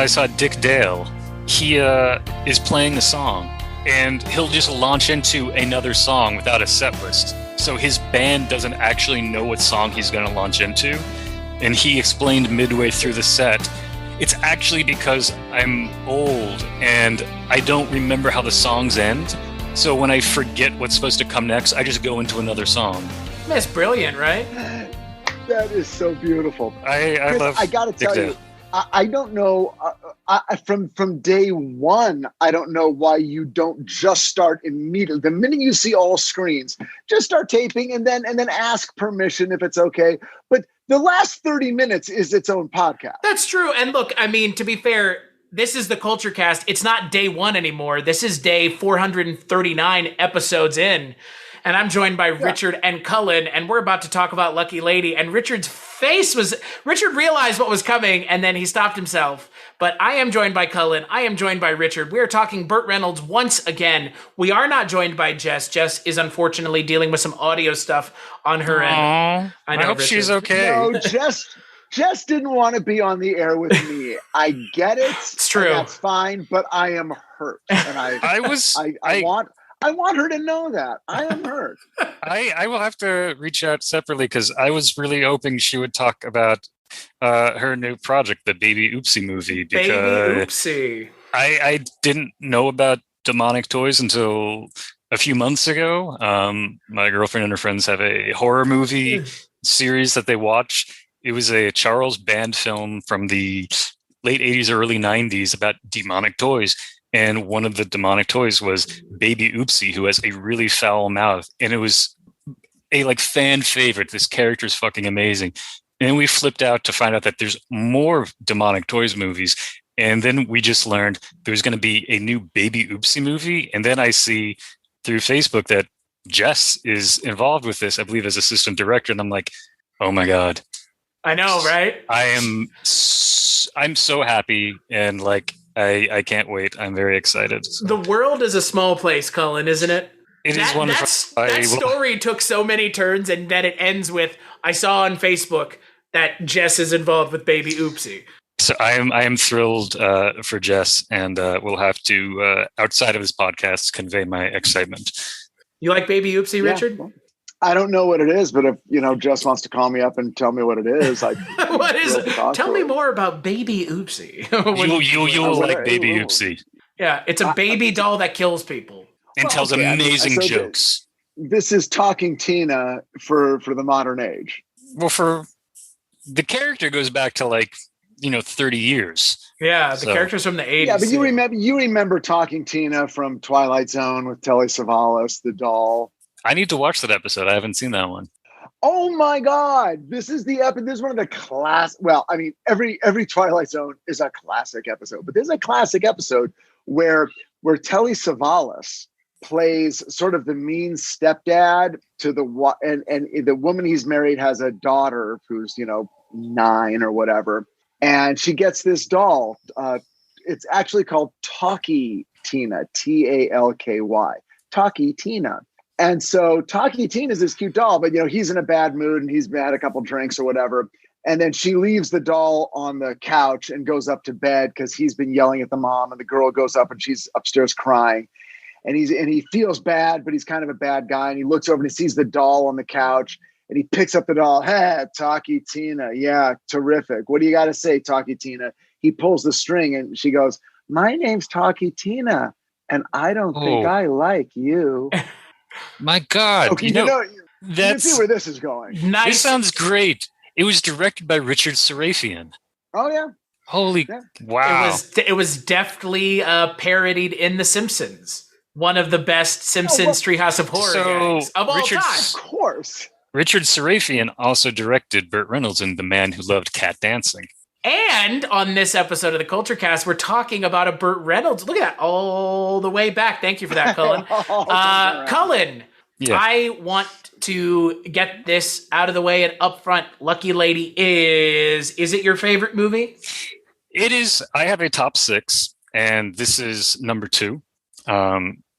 saw Dick Dale, he is playing a song, and he'll just launch into another song without a set list. So his band doesn't actually know what song he's going to launch into. And he explained midway through the set, it's actually because I'm old and I don't remember how the songs end. So when I forget what's supposed to come next, I just go into another song. That's brilliant, right? That is so beautiful. I love I got to tell Dale. you, I don't know. From day one, I don't know why you don't just start immediately. The minute you see all screens, just start taping and then ask permission if it's okay. But the last 30 minutes is its own podcast. That's true. And look, I mean, to be fair, this is the Culture Cast. It's not day one anymore. This is day 439 episodes in. And I'm joined by Richard and Cullen, and we're about to talk about Lucky Lady. And Richard realized what was coming, and then he stopped himself. But I am joined by Cullen. I am joined by Richard. We are talking Burt Reynolds once again. We are not joined by Jess. Jess is unfortunately dealing with some audio stuff on her end. I hope Richard. She's okay. No, Jess didn't want to be on the air with me. I get it. It's true. That's fine, but I am hurt. And I want her to know that. I am hurt. I will have to reach out separately because I was really hoping she would talk about her new project, the Baby Oopsie movie. Because Baby Oopsie. I didn't know about demonic toys until a few months ago. My girlfriend and her friends have a horror movie series that they watch. It was a Charles Band film from the late 80s, early 90s about demonic toys. And one of the demonic toys was Baby Oopsie, who has a really foul mouth. And it was a fan favorite. This character is fucking amazing. And we flipped out to find out that there's more demonic toys movies. And then we just learned there's going to be a new Baby Oopsie movie. And then I see through Facebook that Jess is involved with this, I believe, as assistant director. And I'm like, oh my God. I know, right? I'm so happy. And I can't wait. I'm very excited. The world is a small place, Cullen, isn't it? It is wonderful. That story took so many turns, and then it ends with, I saw on Facebook that Jess is involved with Baby Oopsie. So I am thrilled for Jess, and we'll have to, outside of this podcast, convey my excitement. You like Baby Oopsie, Richard? Well, I don't know what it is, but if Jess wants to call me up and tell me what it is, what is it? Tell me more about Baby Oopsie. you will like Baby Oopsie. Yeah, it's a baby doll that kills people and tells amazing jokes. This is Talking Tina for the modern age. Well, for the character goes back to 30 years. Yeah, the character's from the 80s. Yeah, but you remember Talking Tina from Twilight Zone with Telly Savalas, the doll. I need to watch that episode. I haven't seen that one. Oh my God. This is the episode. This is one of the class. Well, I mean, every Twilight Zone is a classic episode, but there's a classic episode where Telly Savalas plays sort of the mean stepdad to and the woman he's married has a daughter who's, 9 or whatever. And she gets this doll. It's actually called Talkie Tina, Talky, Talkie Tina. And so Talkie Tina is this cute doll, but he's in a bad mood and he's had a couple drinks or whatever. And then she leaves the doll on the couch and goes up to bed because he's been yelling at the mom, and the girl goes up and she's upstairs crying. And he feels bad, but he's kind of a bad guy. And he looks over and he sees the doll on the couch and he picks up the doll. Hey, Talkie Tina. Yeah, terrific. What do you got to say, Talkie Tina? He pulls the string and she goes, my name's Talkie Tina and I don't think I like you. My God. Okay, you can see where this is going. Nice. This sounds great. It was directed by Richard Sarafian. Oh, yeah. Holy wow. It was deftly parodied in The Simpsons. One of the best Simpsons Treehouse of Horror gags of all time. Of course. Richard Sarafian also directed Burt Reynolds in The Man Who Loved Cat Dancing. And on this episode of the Culture Cast, we're talking about a Burt Reynolds. Look at that, all the way back. Thank you for that, Cullen. Cullen, I want to get this out of the way and up front. Lucky Lady is it your favorite movie? It is. I have a top 6, and this is number 2.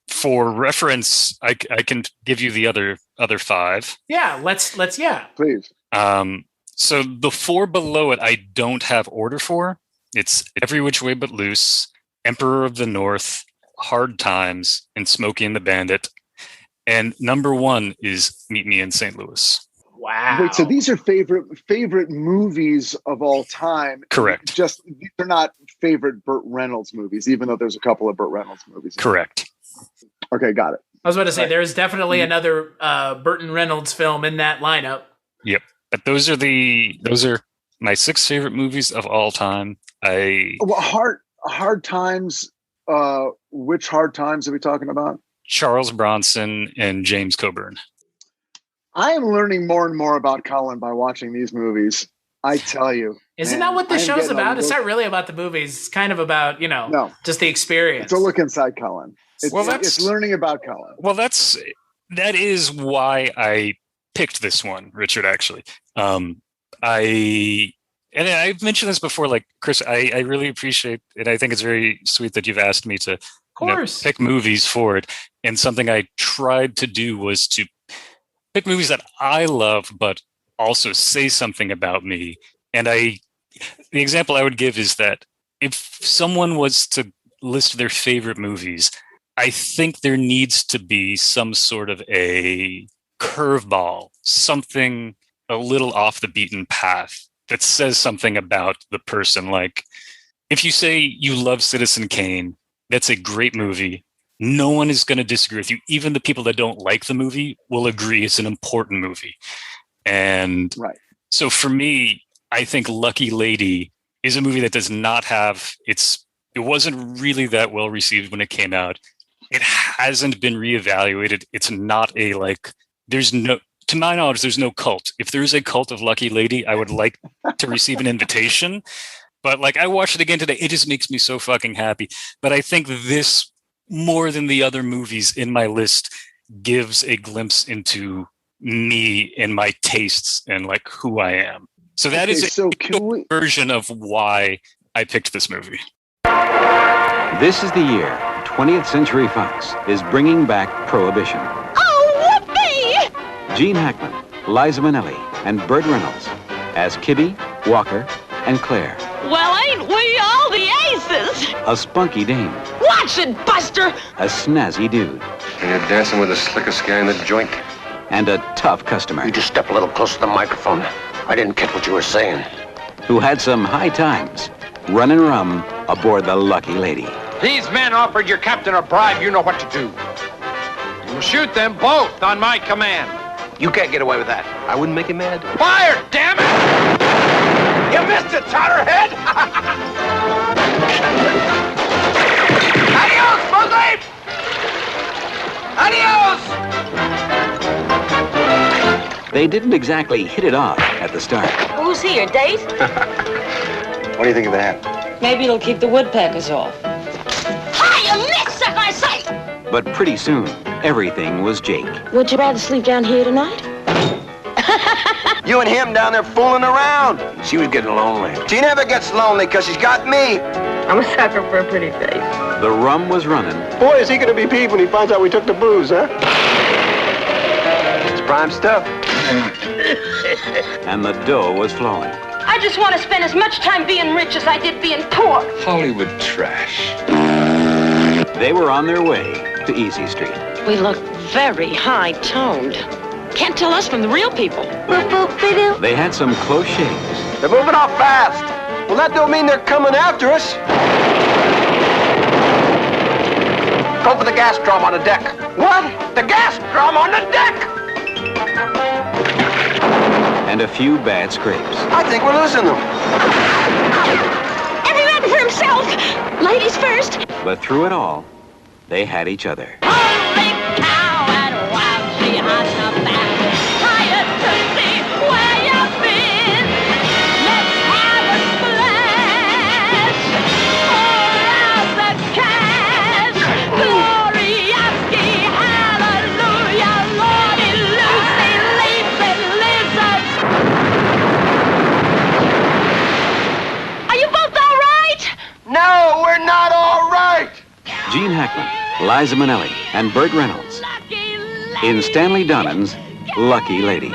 For reference, I can give you the other 5. Yeah, let's please. So the 4 below it, I don't have order for. It's Every Which Way But Loose, Emperor of the North, Hard Times, and Smokey and the Bandit. And number 1 is Meet Me in St. Louis. Wow. Wait, so these are favorite movies of all time. Correct. Just they're not favorite Burt Reynolds movies, even though there's a couple of Burt Reynolds movies. Correct. Okay, got it. I was about to say, there's definitely another Burton Reynolds film in that lineup. Yep. But those are my 6 favorite movies of all time. Hard Times. Which Hard Times are we talking about? Charles Bronson and James Coburn. I am learning more and more about Cullen by watching these movies. I tell you. Isn't that what the show's about? It's not really about the movies. It's kind of about, just the experience. It's a look inside Cullen. It's learning about Cullen. Well, that is why I picked this one, Richard, actually. I've mentioned this before, like, Chris, I really appreciate it. I think it's very sweet that you've asked me to pick movies for it. And something I tried to do was to pick movies that I love, but also say something about me. And the example I would give is that if someone was to list their favorite movies, I think there needs to be some sort of a curveball, something a little off the beaten path that says something about the person. Like, if you say you love Citizen Kane, that's a great movie. No one is going to disagree with you. Even the people that don't like the movie will agree it's an important movie. And so for me, I think Lucky Lady is a movie that does not have it wasn't really that well received when it came out. It hasn't been reevaluated. It's not to my knowledge, there's no cult. If there is a cult of Lucky Lady, I would like to receive an invitation. But like, I watched it again today. It just makes me so fucking happy. But I think this, more than the other movies in my list, gives a glimpse into me and my tastes and like who I am. So that is a version of why I picked this movie. This is the year 20th Century Fox is bringing back Prohibition. Oh, whoopee! Gene Hackman, Liza Minelli, and Burt Reynolds as Kibby, Walker, and Claire. Well, ain't we all the aces? A spunky dame. Watch it, Buster! A snazzy dude. And you're dancing with the slickest guy in the joint. And a tough customer. You just step a little closer to the microphone. I didn't catch what you were saying. Who had some high times running rum aboard the Lucky Lady. These men offered your captain a bribe. You know what to do. You shoot them both on my command. You can't get away with that. I wouldn't make him mad. Fire, damn it! You missed it, Totterhead! Adios, Mosley! Adios! They didn't exactly hit it off at the start. Who's he, your date? What do you think of that? Maybe it'll keep the woodpeckers off. Hi, you missed it, I say! But pretty soon, everything was Jake. Would you rather sleep down here tonight? You and him down there fooling around. She was getting lonely. She never gets lonely because she's got me. I'm a sucker for a pretty face. The rum was running. Boy, is he going to be peeved when he finds out we took the booze, huh? It's prime stuff. And the dough was flowing. I just want to spend as much time being rich as I did being poor. Hollywood trash. They were on their way to Easy Street. We look very high-toned. Can't tell us from the real people. They had some close shaves. They're moving off fast. Well, that don't mean they're coming after us. Go for the gas drum on the deck. What? The gas drum on the deck! And a few bad scrapes. I think we're losing them. Every man for himself. Ladies first. But through it all, they had each other. Holy cow, and wow, she has a back. Tired to see where you've been. Let's have a splash. Pour out the cash. Gloriousky, hallelujah, Lordy Lucy, leaps and lizards. Are you both all right? No, we're not all right. Gene Hackman, Liza Minelli, and Burt Reynolds in Stanley Donen's Lucky Lady.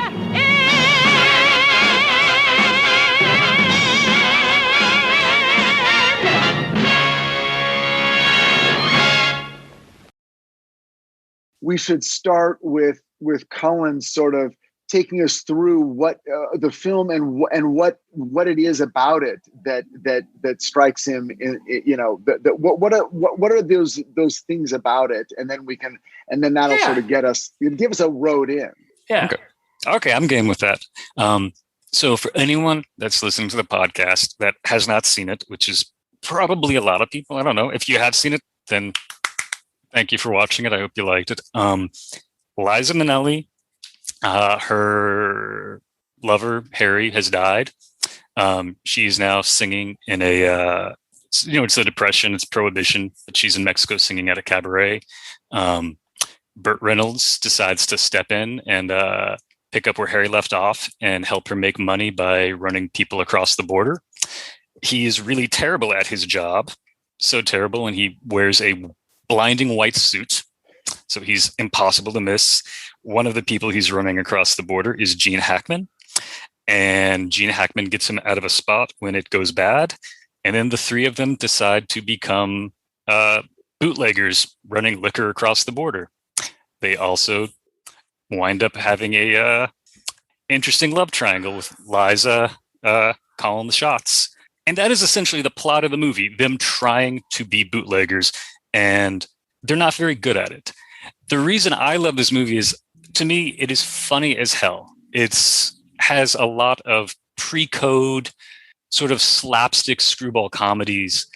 we should start with Cullen sort of taking us through what the film and what it is about it that strikes him in, what are those things about it, and then that'll sort of give us a road in. Yeah. Okay, I'm game with that. So for anyone that's listening to the podcast that has not seen it, which is probably a lot of people, I don't know. If you have seen it, then thank you for watching it. I hope you liked it. Liza Minnelli, her lover, Harry, has died. She's now singing in it's the Depression, it's Prohibition, but she's in Mexico singing at a cabaret. Burt Reynolds decides to step in and pick up where Harry left off and help her make money by running people across the border. He is really terrible at his job, so terrible, and he wears a blinding white suit, so he's impossible to miss. One of the people he's running across the border is Gene Hackman, and Gene Hackman gets him out of a spot when it goes bad, and then the three of them decide to become bootleggers running liquor across the border. They also wind up having a interesting love triangle with Liza calling the shots. And that is essentially the plot of the movie, them trying to be bootleggers, and they're not very good at it. The reason I love this movie is, to me, it is funny as hell. It has a lot of pre-code, sort of slapstick screwball comedies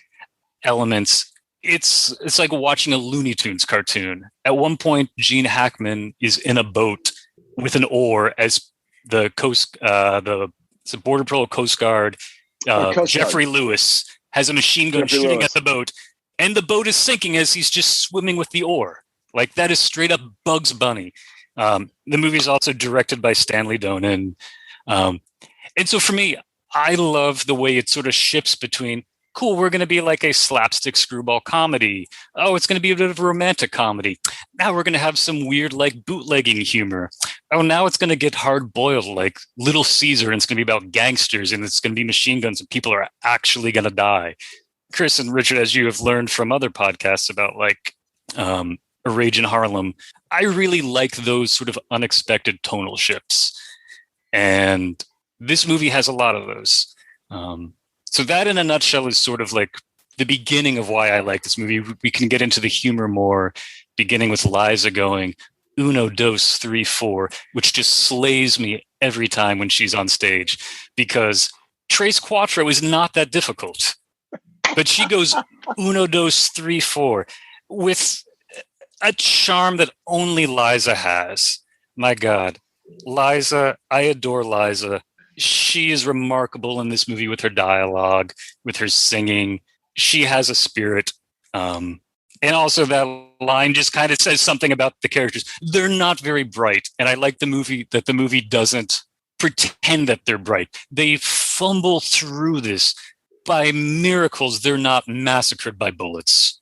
elements. It's like watching a Looney Tunes cartoon. At one point, Gene Hackman is in a boat with an oar as the Border Patrol Coast Guard, Jeffrey Lewis, has a machine gun shooting at the boat, and the boat is sinking as he's just swimming with the oar. Like, that is straight up Bugs Bunny. The movie is also directed by Stanley Donen. And so for me, I love the way it sort of shifts between, cool, we're going to be like a slapstick screwball comedy. Oh, it's going to be a bit of a romantic comedy. Now we're going to have some weird, like, bootlegging humor. Oh, now it's going to get hard-boiled, like Little Caesar, and it's going to be about gangsters, and it's going to be machine guns, and people are actually going to die. Chris and Richard, as you have learned from other podcasts about, like, A Rage in Harlem, I really like those sort of unexpected tonal shifts. And this movie has a lot of those. So that, in a nutshell, is sort of like the beginning of why I like this movie. We can get into the humor more, beginning with Liza going, uno, dos, three, four, which just slays me every time when she's on stage, because Tres Cuatro is not that difficult. But she goes uno, dos, three, four with a charm that only Liza has. My God. Liza, I adore Liza. She is remarkable in this movie with her dialogue, with her singing. She has a spirit. And also that line just kind of says something about the characters. They're not very bright. And I like the movie that the movie doesn't pretend that they're bright. They fumble through this. By miracles, they're not massacred by bullets.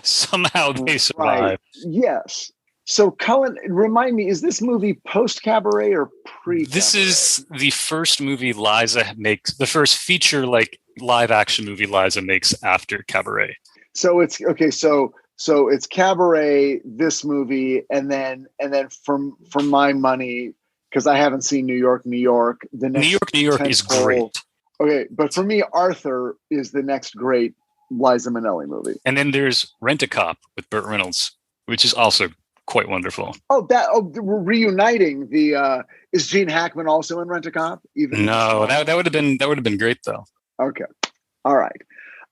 Somehow they survive. Right. Yes. So, Cullen, remind me, is this movie post-Cabaret or pre-Cabaret? This is the first movie Liza makes, the first feature, like, live-action movie Liza makes after Cabaret. So it's, okay, so it's Cabaret, this movie, and then for my money, because I haven't seen New York, the next New York is great. Okay, but for me, Arthur is the next great Liza Minnelli movie. And then there's Rent-A-Cop with Burt Reynolds, which is also quite wonderful. We're reuniting the is Gene Hackman also in Rent-A-Cop? No, that would have been great though. Okay. All right.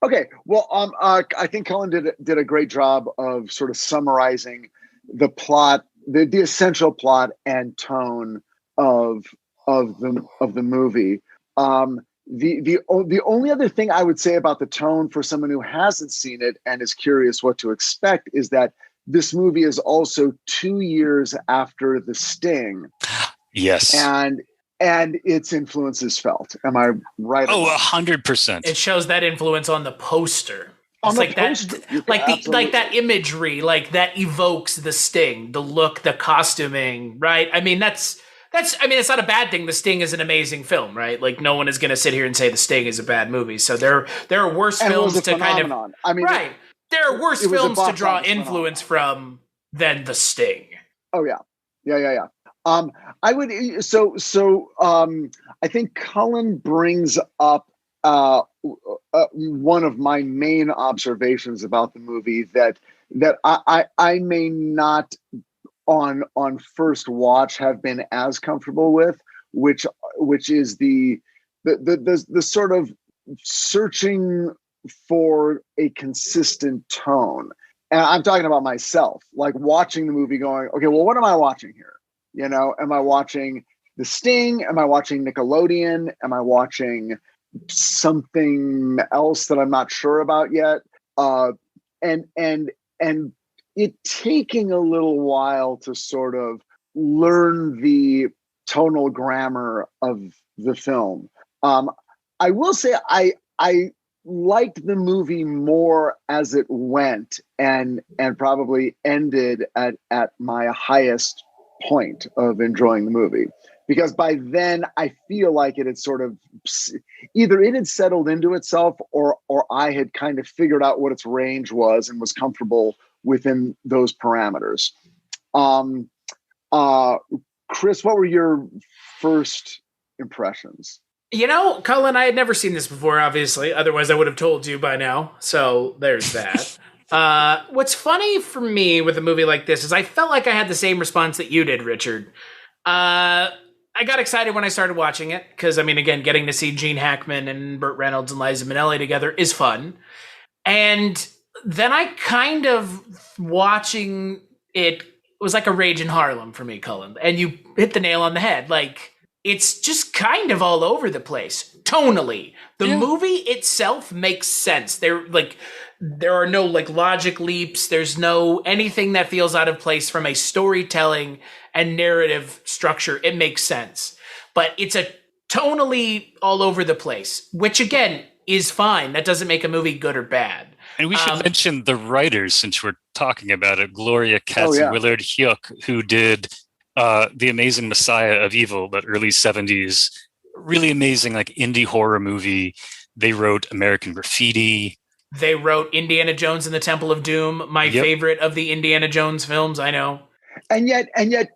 Okay. Well, I think Cullen did a great job of sort of summarizing the plot, the essential plot and tone of the movie. The only other thing I would say about the tone for someone who hasn't seen it and is curious what to expect is that this movie is also 2 years after The Sting. Yes. And its influence is felt. Am I right? Oh, 100%. It shows that influence on the poster. It's like that imagery, like that evokes The Sting, the look, the costuming, right? I mean, it's not a bad thing. The Sting is an amazing film, right? Like, no one is going to sit here and say The Sting is a bad movie. So there are worse films to kind of, right. There are worse films to draw influence from than The Sting. Oh yeah. I would I think Cullen brings up one of my main observations about the movie that I may not on first watch have been as comfortable with, which is the sort of searching for a consistent tone. And I'm talking about myself, like watching the movie going, okay, well, what am I watching here? You know, am I watching The Sting? Am I watching Nickelodeon? Am I watching something else that I'm not sure about yet? And it taking a little while to sort of learn the tonal grammar of the film. I will say I liked the movie more as it went and probably ended at my highest point of enjoying the movie, because by then I feel like it had sort of either it had settled into itself or I had kind of figured out what its range was and was comfortable within those parameters. Chris, what were your first impressions? You know, Cullen, I had never seen this before, obviously. Otherwise, I would have told you by now. So there's that. What's funny for me with a movie like this is I felt like I had the same response that you did, Richard. I got excited when I started watching it because, I mean, again, getting to see Gene Hackman and Burt Reynolds and Liza Minelli together is fun. And then I kind of watching it was like a Rage in Harlem for me, Cullen. And you hit the nail on the head. Like, it's just kind of all over the place tonally. The movie itself makes sense. There are no like logic leaps. There's no anything that feels out of place from a storytelling and narrative structure. It makes sense, but it's a tonally all over the place, which again is fine. That doesn't make a movie good or bad. And we should mention the writers since we're talking about it. Gloria Katz and Willard Huyck, who did The Amazing Messiah of Evil, that early 70s, really amazing like indie horror movie. They wrote American Graffiti. They wrote Indiana Jones and the Temple of Doom, my favorite of the Indiana Jones films, I know. And yet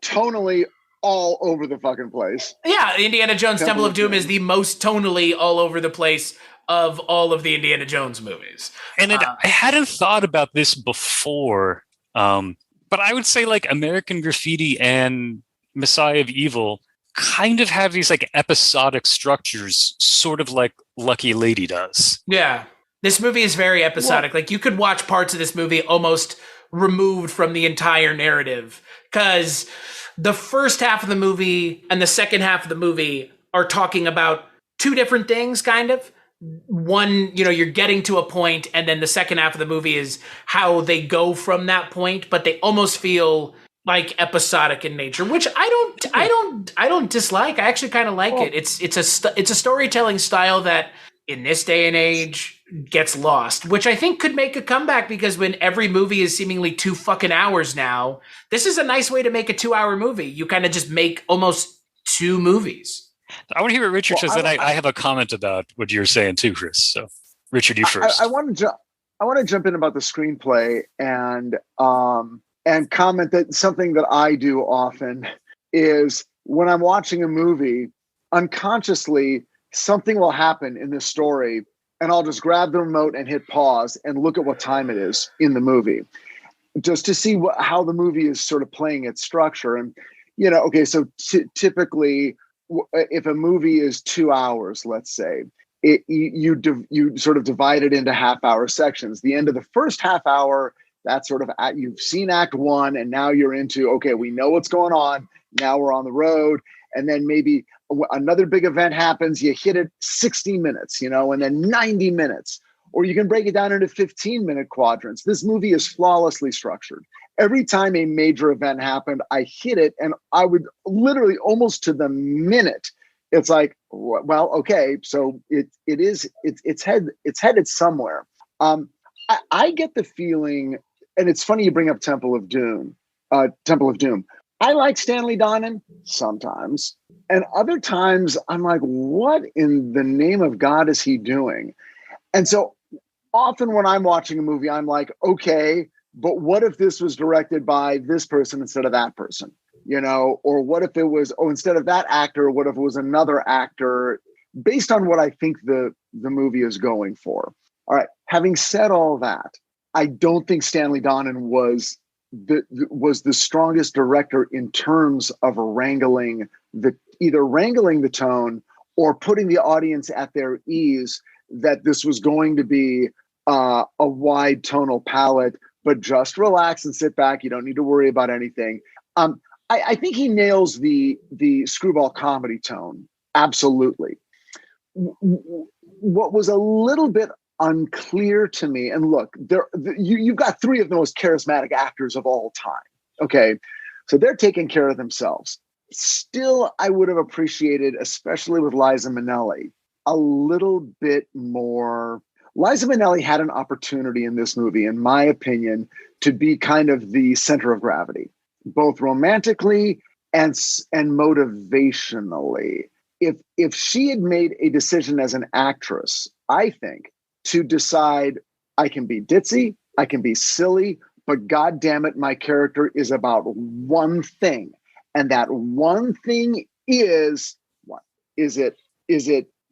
tonally all over the fucking place. Yeah, Indiana Jones Temple of Doom is the most tonally all over the place of all of the Indiana Jones movies. And I hadn't thought about this before, but I would say like American Graffiti and Messiah of Evil kind of have these like episodic structures, sort of like Lucky Lady does. Yeah. This movie is very episodic. Like you could watch parts of this movie almost removed from the entire narrative, because the first half of the movie and the second half of the movie are talking about two different things, kind of. One, you know, you're getting to a point, and then the second half of the movie is how they go from that point, but they almost feel like episodic in nature, which I don't dislike. I actually kind of like it. It's a storytelling style that in this day and age gets lost, which I think could make a comeback, because when every movie is seemingly 2 fucking hours now, this is a nice way to make a 2-hour movie. You kind of just make almost 2 movies. I want to hear what Richard says, and I have a comment about what you're saying too, Chris. So, Richard, you first. I want to jump in about the screenplay and comment that something that I do often is when I'm watching a movie, unconsciously something will happen in this story, and I'll just grab the remote and hit pause and look at what time it is in the movie, just to see how the movie is sort of playing its structure. And you know, okay, so typically, if a movie is 2 hours, let's say, you sort of divide it into half-hour sections. The end of the first half hour, that's sort of you've seen Act 1, and now you're into, okay, we know what's going on. Now we're on the road, and then maybe another big event happens. You hit it 60 minutes, you know, and then 90 minutes. Or you can break it down into 15-minute quadrants. This movie is flawlessly structured. Every time a major event happened, I hit it, and I would literally almost to the minute. It's like, well, okay, so it's headed somewhere. I get the feeling, and it's funny you bring up Temple of Doom. I like Stanley Donen sometimes, and other times I'm like, what in the name of God is he doing? And so often when I'm watching a movie, I'm like, okay, but what if this was directed by this person instead of that person? Or what if it was, instead of that actor, what if it was another actor, based on what I think the movie is going for. All right. Having said all that, I don't think Stanley Donen was the strongest director in terms of wrangling the tone or putting the audience at their ease that this was going to be a wide tonal palette, but just relax and sit back. You don't need to worry about anything. I think he nails the screwball comedy tone. Absolutely. What was a little bit unclear to me, and look, you've got three of the most charismatic actors of all time. Okay. So they're taking care of themselves. Still, I would have appreciated, especially with Liza Minnelli, a little bit more. Liza Minnelli had an opportunity in this movie, in my opinion, to be kind of the center of gravity, both romantically and motivationally. If she had made a decision as an actress, I think, to decide, I can be ditzy, I can be silly, but God damn it, my character is about one thing. And that one thing is, what? Is it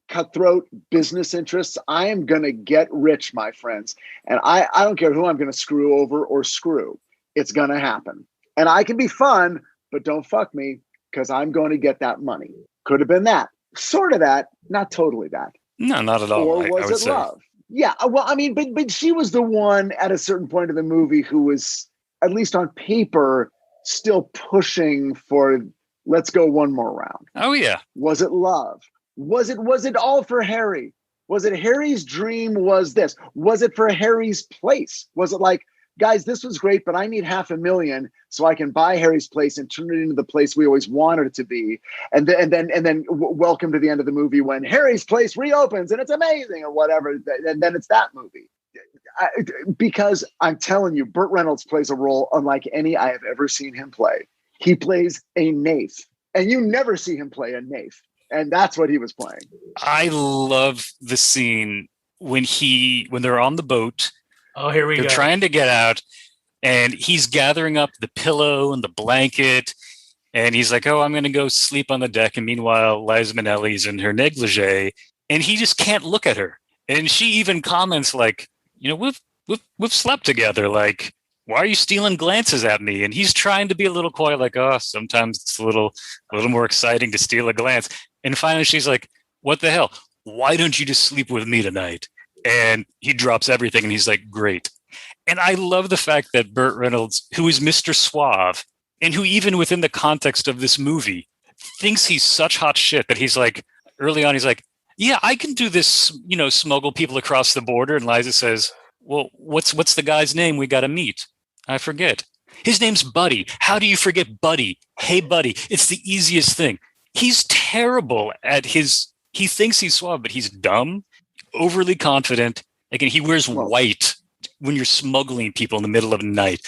cutthroat business interests? I am going to get rich, my friends. And I don't care who I'm going to screw over or screw. It's going to happen. And I can be fun, but don't fuck me because I'm going to get that money. Could have been that. Sort of that. Not totally that. No, not at all. Or was it love? Yeah. Well, I mean, but she was the one at a certain point of the movie who was, at least on paper, still pushing for, let's go one more round. Oh, yeah. Was it love? Was it all for Harry? Was it Harry's dream was this? Was it for Harry's place? Was it like, guys, this was great, but I need $500,000 so I can buy Harry's place and turn it into the place we always wanted it to be. And then welcome to the end of the movie when Harry's place reopens and it's amazing or whatever. And then it's that movie. Because I'm telling you, Burt Reynolds plays a role unlike any I have ever seen him play. He plays a naif, and you never see him play a naif. And that's what he was playing. I love the scene when they're on the boat. Oh, here we go. They're trying to get out, and he's gathering up the pillow and the blanket, and he's like, "Oh, I'm going to go sleep on the deck." And meanwhile, Liza Minnelli's in her negligee, and he just can't look at her. And she even comments like, we've slept together. Like, why are you stealing glances at me? And he's trying to be a little coy, like, oh, sometimes it's a little more exciting to steal a glance. And finally, she's like, what the hell? Why don't you just sleep with me tonight? And he drops everything, and he's like, great. And I love the fact that Burt Reynolds, who is Mr. Suave, and who even within the context of this movie, thinks he's such hot shit that he's like, early on, he's like, yeah, I can do this, smuggle people across the border. And Liza says, well, what's the guy's name we got to meet? I forget. His name's Buddy. How do you forget Buddy? Hey, Buddy. It's the easiest thing. He's terrible at he thinks he's suave, but he's dumb, overly confident. Again, he wears white when you're smuggling people in the middle of the night.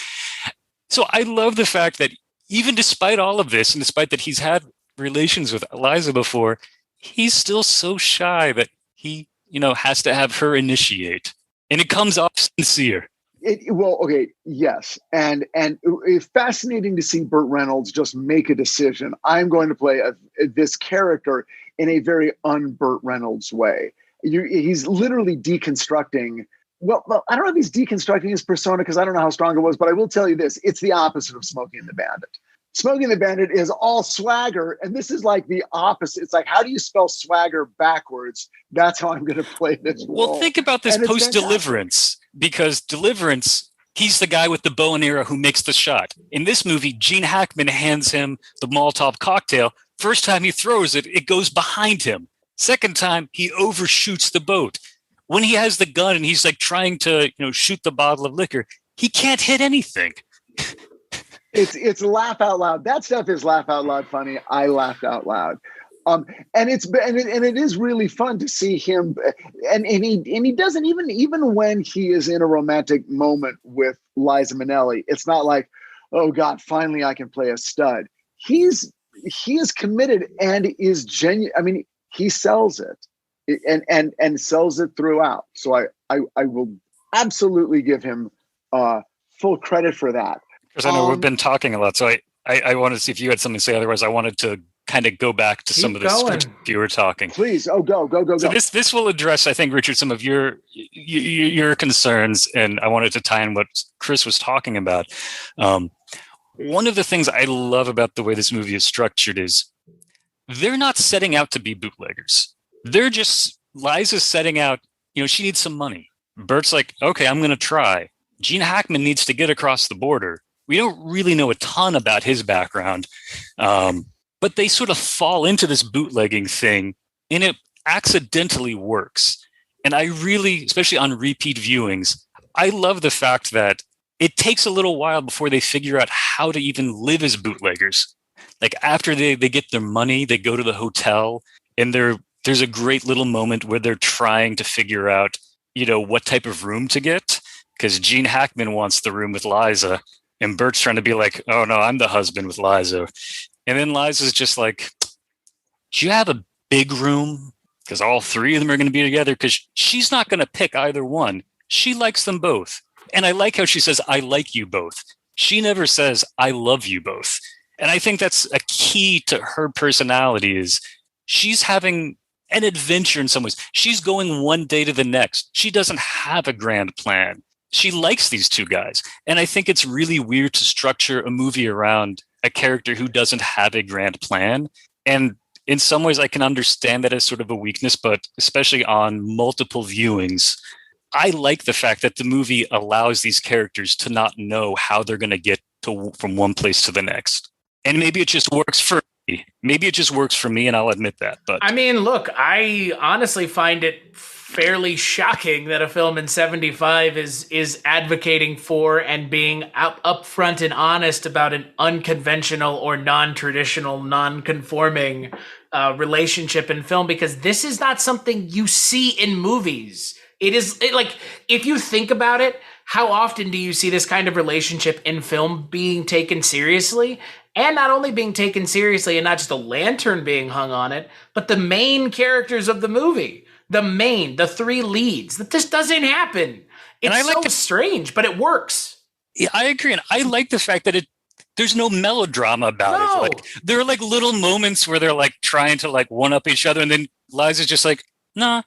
So I love the fact that even despite all of this, and despite that he's had relations with Liza before, he's still so shy that he, has to have her initiate. And it comes off sincere. Yes. And it's fascinating to see Burt Reynolds just make a decision. I'm going to play this character in a very un-Burt Reynolds way. He's literally deconstructing. Well, I don't know if he's deconstructing his persona because I don't know how strong it was, but I will tell you this. It's the opposite of Smokey and the Bandit. Smokey and the Bandit is all swagger, and this is like the opposite. It's like, how do you spell swagger backwards? That's how I'm going to play this role. Well, think about this post-Deliverance, because Deliverance, he's the guy with the bow and arrow who makes the shot. In this movie, Gene Hackman hands him the Molotov cocktail. First time he throws it, it goes behind him. Second time, he overshoots the boat. When he has the gun and he's like trying to, shoot the bottle of liquor, he can't hit anything. It's laugh out loud. That stuff is laugh out loud funny. I laughed out loud. And it is really fun to see him. And he doesn't even when he is in a romantic moment with Liza Minnelli, it's not like, oh God, finally I can play a stud. He is committed and is genuine. I mean, he sells it and sells it throughout. So I will absolutely give him full credit for that. Because I know we've been talking a lot, so I wanted to see if you had something to say. Otherwise, I wanted to kind of go back to some of the scripts you were talking. Please, go. So this will address, I think, Richard, some of your concerns, and I wanted to tie in what Chris was talking about. One of the things I love about the way this movie is structured is they're not setting out to be bootleggers. They're just, Liza's setting out, she needs some money. Burt's like, okay, I'm going to try. Gene Hackman needs to get across the border. We don't really know a ton about his background, but they sort of fall into this bootlegging thing, and it accidentally works. And I really, especially on repeat viewings, I love the fact that it takes a little while before they figure out how to even live as bootleggers. Like after they get their money, they go to the hotel, and there's a great little moment where they're trying to figure out, what type of room to get, because Gene Hackman wants the room with Liza, and Burt's trying to be like, oh no, I'm the husband with Liza. And then Liza's just like, do you have a big room? Because all three of them are going to be together, because she's not going to pick either one. She likes them both. And I like how she says, I like you both. She never says, I love you both. And I think that's a key to her personality, is she's having an adventure in some ways. She's going one day to the next. She doesn't have a grand plan. She likes these two guys. And I think it's really weird to structure a movie around a character who doesn't have a grand plan. And in some ways, I can understand that as sort of a weakness, but especially on multiple viewings, I like the fact that the movie allows these characters to not know how they're going to get from one place to the next. And maybe it just works for me. Maybe it just works for me, and I'll admit that. But I mean, look, I honestly find it fairly shocking that a film in 75 is advocating for and being upfront and honest about an unconventional or non-traditional, non-conforming relationship in film, because this is not something you see in movies. Like, if you think about it, how often do you see this kind of relationship in film being taken seriously? And not only being taken seriously and not just a lantern being hung on it, but the main characters of the movie. The three leads. That this doesn't happen. It's strange, but it works. Yeah, I agree. And I like the fact that there's no melodrama about it. Like, there are like little moments where they're like trying to like one up each other. And then Liza's just like, nah.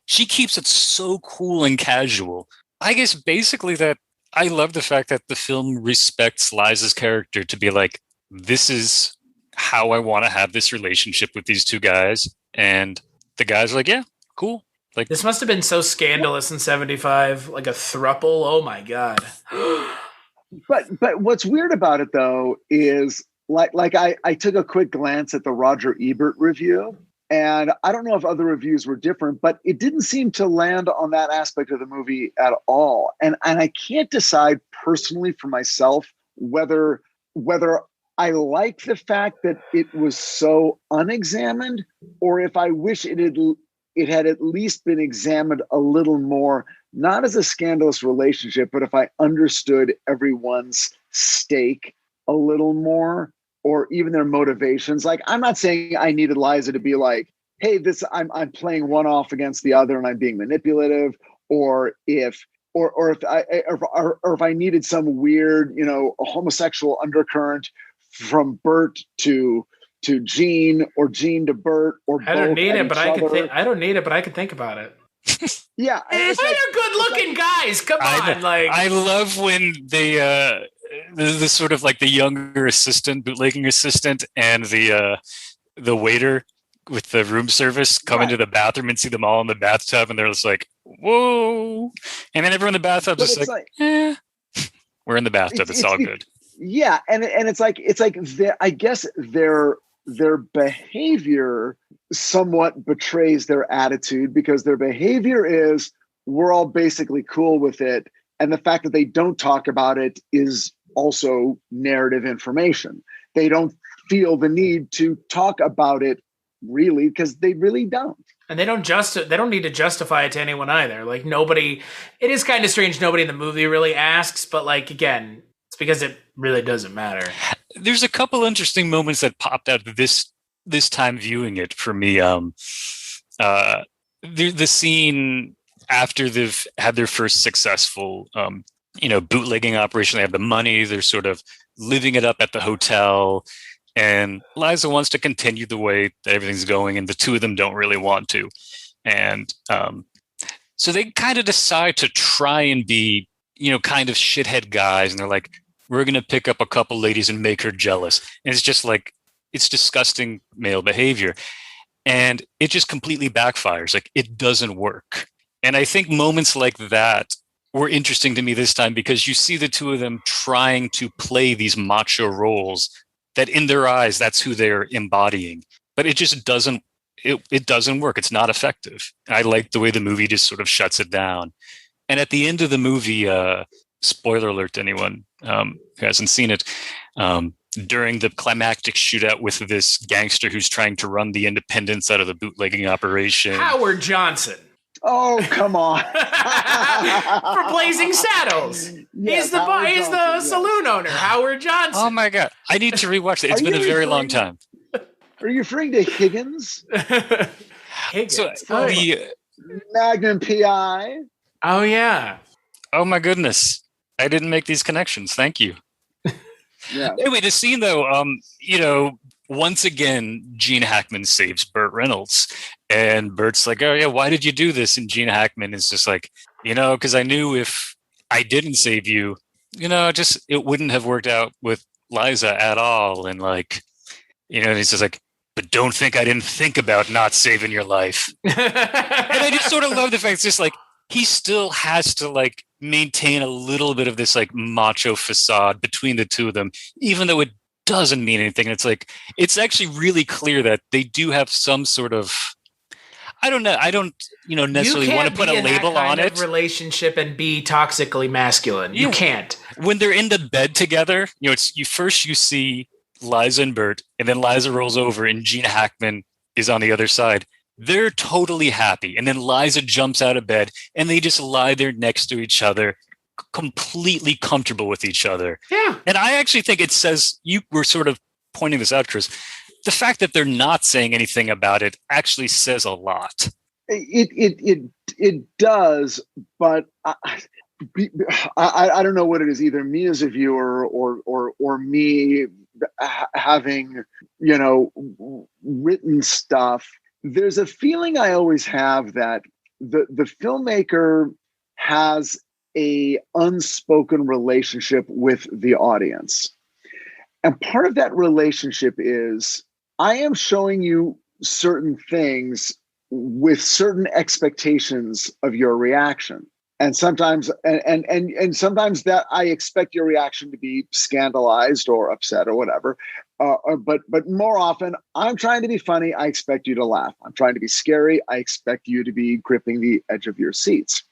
She keeps it so cool and casual. I guess basically that I love the fact that the film respects Liza's character to be like, this is how I want to have this relationship with these two guys. And the guys are like, yeah, cool. Like, this must have been so scandalous in 75, like a throuple. Oh my God. But what's weird about it though is like I took a quick glance at the Roger Ebert review, and I don't know if other reviews were different, but it didn't seem to land on that aspect of the movie at all. And I can't decide personally for myself whether I like the fact that it was so unexamined, or if I wish it had at least been examined a little more, not as a scandalous relationship, but if I understood everyone's stake a little more, or even their motivations. Like, I'm not saying I needed Liza to be like, hey, I'm playing one off against the other and I'm being manipulative, or if I needed some weird, homosexual undercurrent from Burt to Gene, or Gene to Burt, or I don't need it, but I don't need it, but I can think about it. Yeah, they're good-looking guys. Come on, I love when they the sort of like the younger assistant, bootlegging assistant, and the waiter with the room service come into the bathroom and see them all in the bathtub, and they're just like, whoa, and then everyone in the bathtub is like, we're in the bathtub, it's all good. Yeah, and it's like I guess their behavior somewhat betrays their attitude, because their behavior is, we're all basically cool with it, and the fact that they don't talk about it is also narrative information. They don't feel the need to talk about it, really, because they really don't. And they don't need to justify it to anyone either. Like, nobody, it is kind of strange, nobody in the movie really asks, but like, again, it's because it really doesn't matter. There's a couple interesting moments that popped out of this time viewing it for me. The scene after they've had their first successful bootlegging operation. They have the money. They're sort of living it up at the hotel. And Liza wants to continue the way that everything's going, and the two of them don't really want to. And so they kind of decide to try and be, kind of shithead guys. And they're like, we're going to pick up a couple ladies and make her jealous. And it's just like, it's disgusting male behavior. And it just completely backfires. Like, it doesn't work. And I think moments like that were interesting to me this time, because you see the two of them trying to play these macho roles that in their eyes, that's who they're embodying. But it just doesn't, it doesn't work. It's not effective. I like the way the movie just sort of shuts it down. And at the end of the movie, spoiler alert to anyone who hasn't seen it, during the climactic shootout with this gangster who's trying to run the independents out of the bootlegging operation. Howard Johnson. Oh, come on. For Blazing Saddles. Yes, he's the saloon owner, Howard Johnson. Oh my God. I need to rewatch it. It's been a very long time. Are you referring to Higgins? Higgins. So, Magnum PI. Oh, yeah. Oh my goodness. I didn't make these connections. Thank you. Yeah. Anyway, the scene though, once again, Gene Hackman saves Burt Reynolds. And Burt's like, oh yeah, why did you do this? And Gene Hackman is just like, because I knew if I didn't save you, it wouldn't have worked out with Liza at all. And like, and he's just like, but don't think I didn't think about not saving your life. And I just sort of love the fact it's just like, he still has to like maintain a little bit of this like macho facade between the two of them, even though it doesn't mean anything. It's like, it's actually really clear that they do have some sort of, I don't know. I don't, necessarily want to put a label on it. Relationship and be toxically masculine. You can't. When they're in the bed together, it's you see Liza and Burt, and then Liza rolls over and Gene Hackman is on the other side. They're totally happy. And then Liza jumps out of bed and they just lie there next to each other, completely comfortable with each other. Yeah. And I actually think it says, you were sort of pointing this out, Chris, the fact that they're not saying anything about it actually says a lot. It does, but I don't know what it is, either me as a viewer or me having, written stuff. There's a feeling I always have that the filmmaker has a unspoken relationship with the audience. And part of that relationship is I am showing you certain things with certain expectations of your reaction. And sometimes and sometimes that I expect your reaction to be scandalized or upset or whatever. But more often, I'm trying to be funny. I expect you to laugh. I'm trying to be scary. I expect you to be gripping the edge of your seats.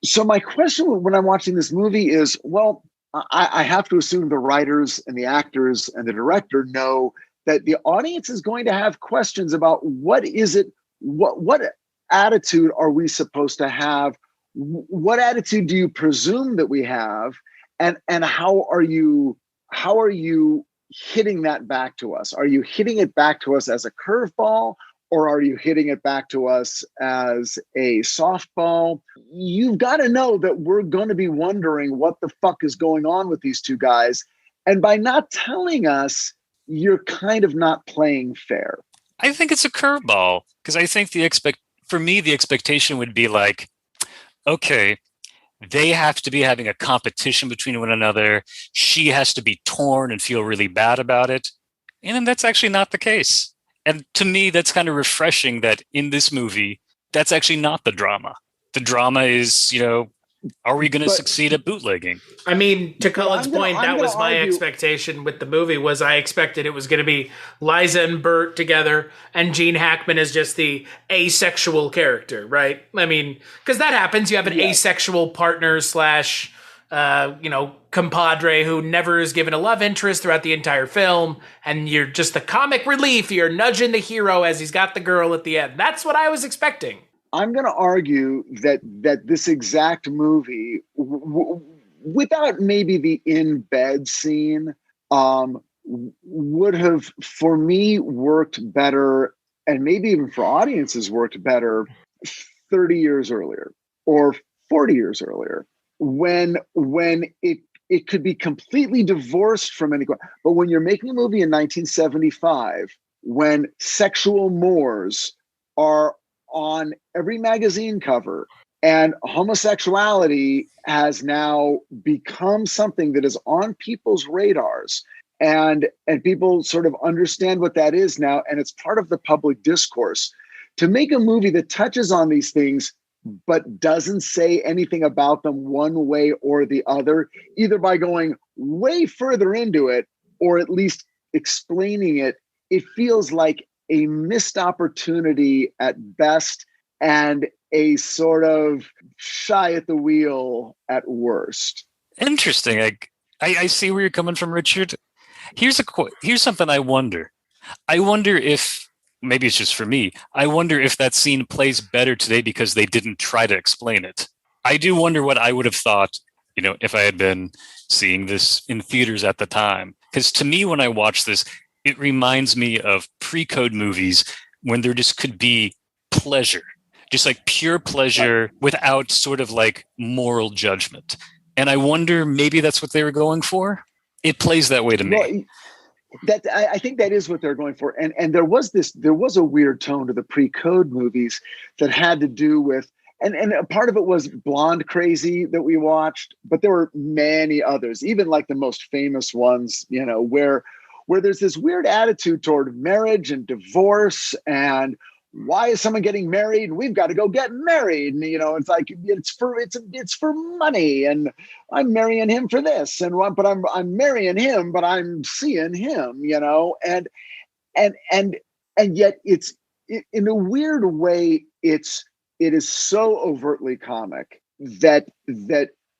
So my question when I'm watching this movie is, well, I have to assume the writers and the actors and the director know that the audience is going to have questions about what is it, what attitude are we supposed to have? What attitude do you presume that we have? And how are you hitting that back to us? Are you hitting it back to us as a curveball, or are you hitting it back to us as a softball? You've got to know that we're going to be wondering what the fuck is going on with these two guys. And by not telling us, you're kind of not playing fair. I think it's a curveball, because I think for me, the expectation would be like, okay, they have to be having a competition between one another. She has to be torn and feel really bad about it. And then that's actually not the case. And to me, that's kind of refreshing that in this movie, that's actually not the drama. The drama is, are we going to succeed at bootlegging? I mean, to Cullen's point, that was my expectation with the movie. Was I expected it was going to be Liza and Burt together, and Gene Hackman is just the asexual character, right? I mean, because that happens. You have an asexual partner / compadre who never is given a love interest throughout the entire film, and you're just the comic relief. You're nudging the hero as he's got the girl at the end. That's what I was expecting. I'm going to argue that this exact movie, without maybe the in-bed scene, would have, for me, worked better, and maybe even for audiences worked better 30 years earlier or 40 years earlier. when it could be completely divorced from any. But when you're making a movie in 1975, when sexual mores are on every magazine cover and homosexuality has now become something that is on people's radars, and people sort of understand what that is now, and it's part of the public discourse, to make a movie that touches on these things but doesn't say anything about them one way or the other, either by going way further into it or at least explaining it, it feels like a missed opportunity at best and a sort of shy at the wheel at worst. Interesting. I see where you're coming from, Richard. Here's something I wonder. I wonder if, maybe it's just for me, I wonder if that scene plays better today because they didn't try to explain it. I do wonder what I would have thought, if I had been seeing this in theaters at the time. Because to me, when I watch this, it reminds me of pre-code movies when there just could be pleasure, just like pure pleasure without sort of like moral judgment. And I wonder maybe that's what they were going for. It plays that way to me. Well, I think that is what they're going for. And there was a weird tone to the pre-code movies that had to do with, and a part of it was Blonde Crazy that we watched, but there were many others, even like the most famous ones, where there's this weird attitude toward marriage and divorce and why is someone getting married? We've got to go get married. And, it's like, it's for money. And I'm marrying him for this. But I'm marrying him, but I'm seeing him, and yet it's in a weird way, it is so overtly comic that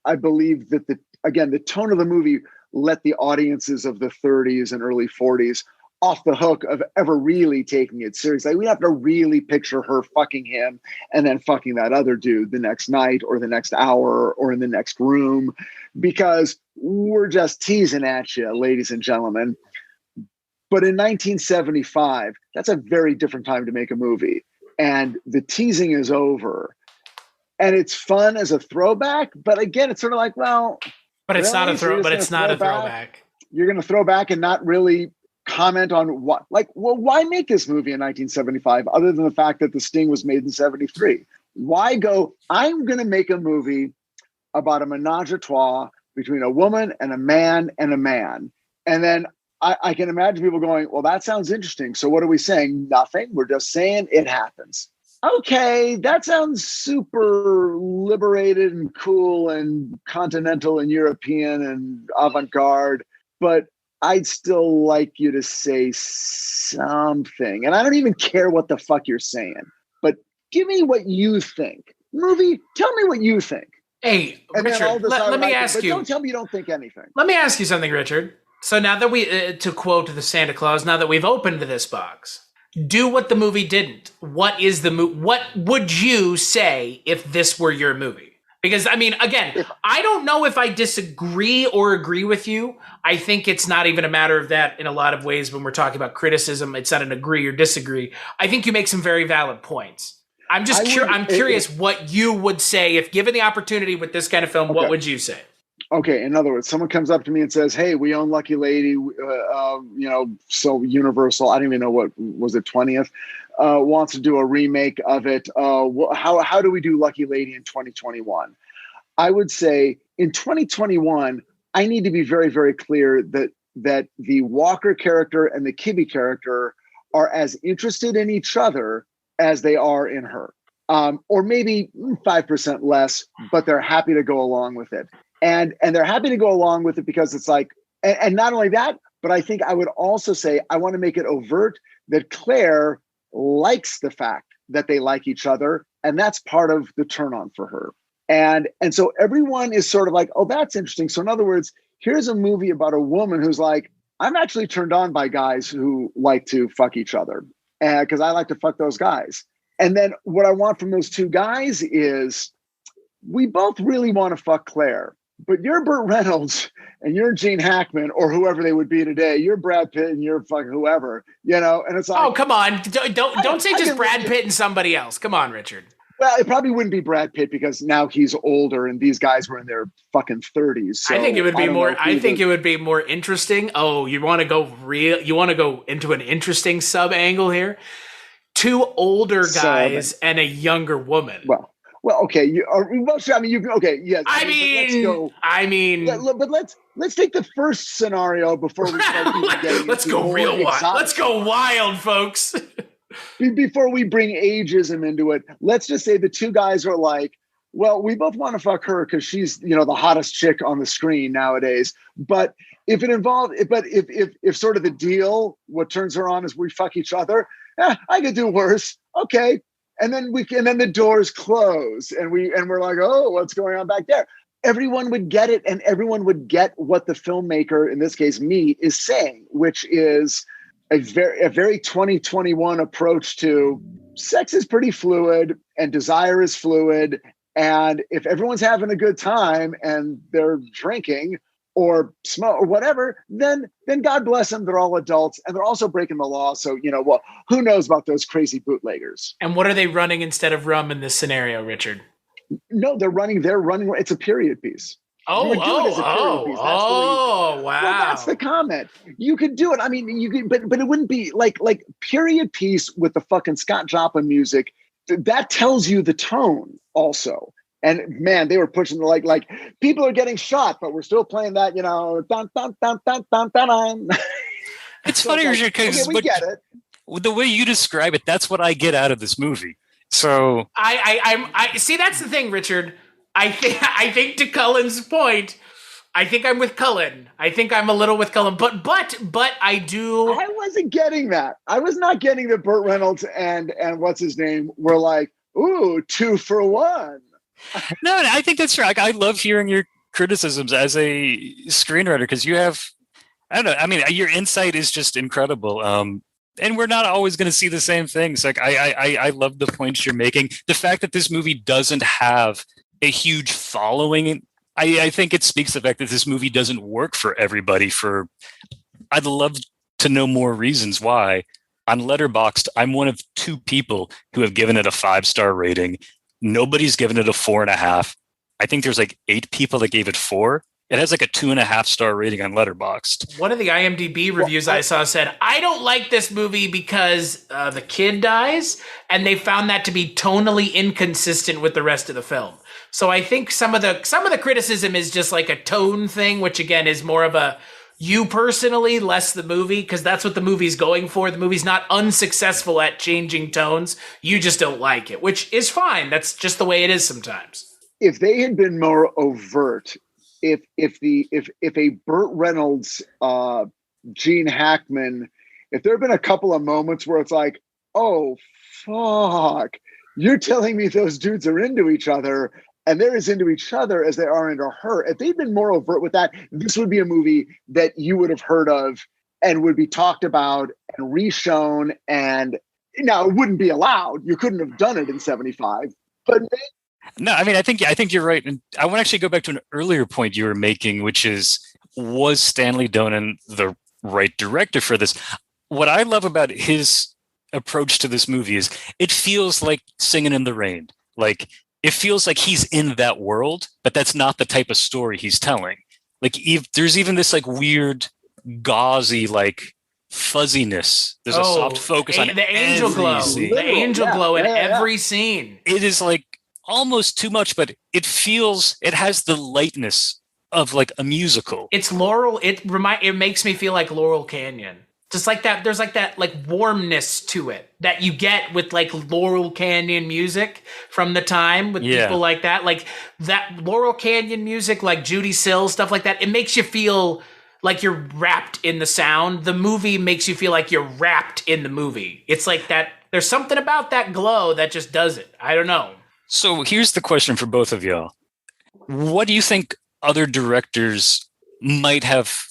I believe that the tone of the movie let the audiences of the 30s and early 40s off the hook of ever really taking it seriously. We have to really picture her fucking him and then fucking that other dude the next night or the next hour or in the next room, because we're just teasing at you, ladies and gentlemen. But in 1975, that's a very different time to make a movie. And the teasing is over. And it's fun as a throwback. But again, it's sort of like, well... But it's not a throwback. You're going to throw back and not really comment on what, why make this movie in 1975 other than the fact that The Sting was made in 73? Why go, I'm going to make a movie about a menage a trois between a woman and a man and a man. And then I can imagine people going, well, that sounds interesting. So what are we saying? Nothing. We're just saying it happens. Okay, that sounds super liberated and cool and continental and European and avant-garde, but I'd still like you to say something. And I don't even care what the fuck you're saying, but give me what you think. Movie, tell me what you think. Hey, and Richard, let me ask you. Don't tell me you don't think anything. Let me ask you something, Richard. So now that we, to quote the Santa Claus, now that we've opened this box, do what the movie didn't. What is the movie? What would you say if this were your movie? Because, I mean, again, I don't know if I disagree or agree with you. I think it's not even a matter of that in a lot of ways when we're talking about criticism. It's not an agree or disagree. I think you make some very valid points. I'm just I'm curious what you would say if given the opportunity with this kind of film. Okay. What would you say? Okay, in other words, someone comes up to me and says, hey, we own Lucky Lady, so Universal, I don't even know what, was it 20th, wants to do a remake of it. How do we do Lucky Lady in 2021? I would say in 2021, I need to be very, very clear that the Walker character and the Kibbe character are as interested in each other as they are in her. Or maybe 5% less, but they're happy to go along with it. And they're happy to go along with it because it's like, and not only that, but I think I would also say, I want to make it overt that Claire likes the fact that they like each other. And that's part of the turn on for her. And so everyone is sort of like, oh, that's interesting. So in other words, here's a movie about a woman who's like, I'm actually turned on by guys who like to fuck each other because I like to fuck those guys. And then what I want from those two guys is we both really want to fuck Claire. But you're Burt Reynolds and you're Gene Hackman or whoever they would be today. You're Brad Pitt and you're fucking whoever, and it's like, oh, come on. Don't say just Brad Pitt and somebody else. Come on, Richard. Well, it probably wouldn't be Brad Pitt because now he's older and these guys were in their fucking 30s. So I think it would be more. I think it would be more interesting. Oh, you want to go real? You want to go into an interesting sub angle here? Two older guys and a younger woman. Well, okay. Okay, yes. But let's take the first scenario before we start getting. Let's go real wild. Let's go wild, folks. Before we bring ageism into it, let's just say the two guys are like, well, we both want to fuck her because she's, the hottest chick on the screen nowadays. But if sort of the deal, what turns her on is we fuck each other, I could do worse. Okay. And then the doors close and we're like, oh, what's going on back there? Everyone would get it, and everyone would get what the filmmaker, in this case me, is saying, which is a very 2021 approach to sex is pretty fluid and desire is fluid. And if everyone's having a good time and they're drinking or smoke or whatever, then God bless them. They're all adults and they're also breaking the law. So, who knows about those crazy bootleggers? And what are they running instead of rum in this scenario, Richard? No, they're running. It's a period piece. Wow. Well, that's the comment. You could do it. I mean, you could, but it wouldn't be like period piece with the fucking Scott Joplin music. That tells you the tone also. And man, they were pushing like people are getting shot, but we're still playing that, dun, dun, dun, dun, dun, dun. It's funny because we get it. The way you describe it, that's what I get out of this movie. So I see. That's the thing, Richard. I think to Cullen's point, I think I'm with Cullen. I think I'm a little with Cullen, but I do. I wasn't getting that. I was not getting that Burt Reynolds and what's his name were like, ooh, 2 for 1. No, I think that's right. I love hearing your criticisms as a screenwriter because you have, I don't know. I mean, your insight is just incredible. And we're not always going to see the same things. Like I love the points you're making. The fact that this movie doesn't have a huge following, I think it speaks to the fact that this movie doesn't work for everybody. I'd love to know more reasons why. On Letterboxd, I'm one of 2 people who have given it a 5-star rating. Nobody's given it a 4.5. I think there's 8 people that gave it 4. It has a 2.5-star rating on Letterboxd. One of the IMDb reviews I saw said, I don't like this movie because the kid dies, and they found that to be tonally inconsistent with the rest of the film. So I think some of the criticism is just a tone thing, which again is more of a you personally, less the movie, because that's what the movie's going for. The movie's not unsuccessful at changing tones. You just don't like it, which is fine. That's just the way it is sometimes. If they had been more overt, if a Burt Reynolds, Gene Hackman, if there had been a couple of moments where it's like, oh fuck, you're telling me those dudes are into each other and they're as into each other as they are into her. If they'd been more overt with that, this would be a movie that you would have heard of and would be talked about and reshown. And now it wouldn't be allowed. You couldn't have done it in 75. But no, I mean, I think you're right. And I want to actually go back to an earlier point you were making, which is, was Stanley Donen the right director for this? What I love about his approach to this movie is it feels like Singing in the Rain. It feels like he's in that world, but that's not the type of story he's telling. There's even this weird gauzy fuzziness. There's a soft focus on the angel glow. Scene. The angel glow in every scene. It is almost too much, but it has the lightness of a musical. It's Laurel. It makes me feel like Laurel Canyon. Just like that, there's that warmness to it that you get with Laurel Canyon music from the time with people like that. That Laurel Canyon music, Judy Sills, stuff like that. It makes you feel like you're wrapped in the sound. The movie makes you feel like you're wrapped in the movie. It's like that. There's something about that glow that just does it. I don't know. So here's the question for both of y'all. What do you think other directors might have,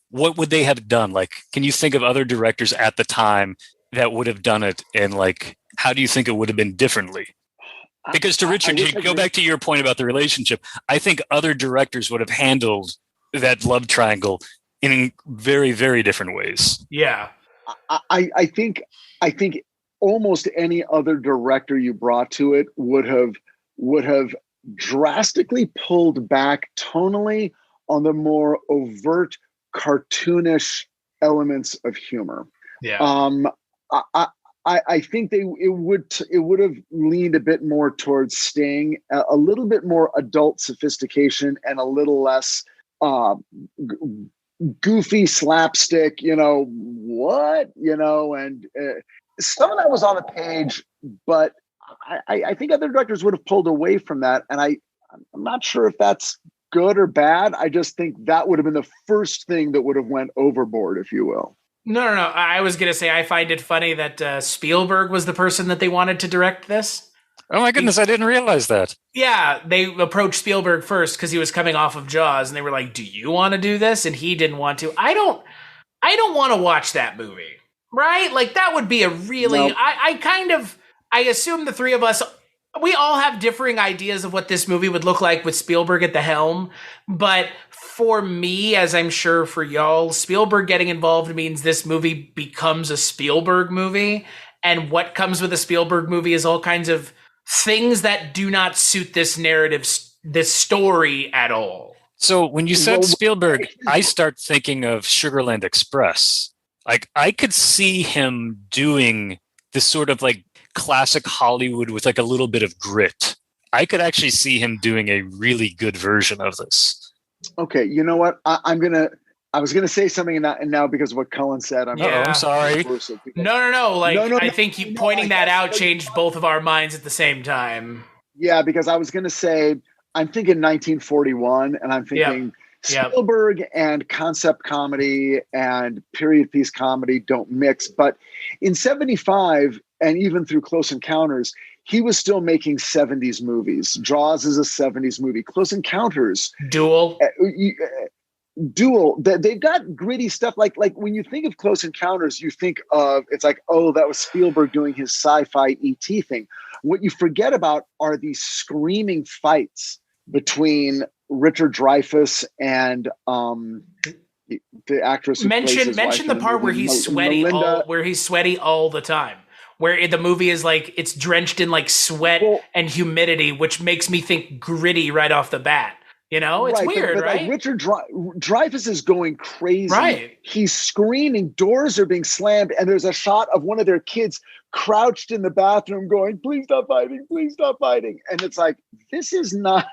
what would they have done? Can you think of other directors at the time that would have done it? And how do you think it would have been differently? Because to Richard, to go back to your point about the relationship, I think other directors would have handled that love triangle in very, very different ways. Yeah. I think almost any other director you brought to it would have drastically pulled back tonally on the more overt cartoonish elements of humor. Yeah. I think it would have leaned a bit more towards staying a little bit more adult sophistication and a little less goofy slapstick, and some of that was on the page, but I think other directors would have pulled away from that. And I'm not sure if that's good or bad. I just think that would have been the first thing that would have went overboard, if you will. No. I was going to say, I find it funny that Spielberg was the person that they wanted to direct this. Oh my goodness, I didn't realize that. Yeah, they approached Spielberg first because he was coming off of Jaws, and they were like, do you want to do this? And he didn't want to. I don't want to watch that movie, right? Like, that would be a really... Nope. I assume the three of us, we all have differing ideas of what this movie would look like with Spielberg at the helm, but for me, as I'm sure for y'all, Spielberg getting involved means this movie becomes a Spielberg movie, and what comes with a Spielberg movie is all kinds of things that do not suit this narrative, this story at all. So when you said Spielberg, I start thinking of Sugarland Express. Like, I could see him doing this sort of like classic Hollywood with like a little bit of grit. I could actually see him doing a really good version of this. Okay, you know what? I was gonna say something and now because of what Cullen said, I'm sorry. No. I think you pointing that out changed both of our minds at the same time. Yeah, because I was gonna say I'm thinking 1941, and I'm thinking Spielberg and concept comedy and period piece comedy don't mix. But in 75, and even through Close Encounters, he was still making 70s movies. Jaws is a 70s movie. Close Encounters. Duel. They've got gritty stuff. Like when you think of Close Encounters, you think of, it's like, oh, that was Spielberg doing his sci-fi E.T. thing. What you forget about are these screaming fights between Richard Dreyfuss and the actress who mention the part where he's sweaty all the time, where the movie is like it's drenched in like sweat and humidity, which makes me think gritty right off the bat. It's weird, right? Like Richard Dreyfuss is going crazy. Right. He's screaming, doors are being slammed, and there's a shot of one of their kids crouched in the bathroom going, please stop fighting, please stop fighting. And it's like, this is not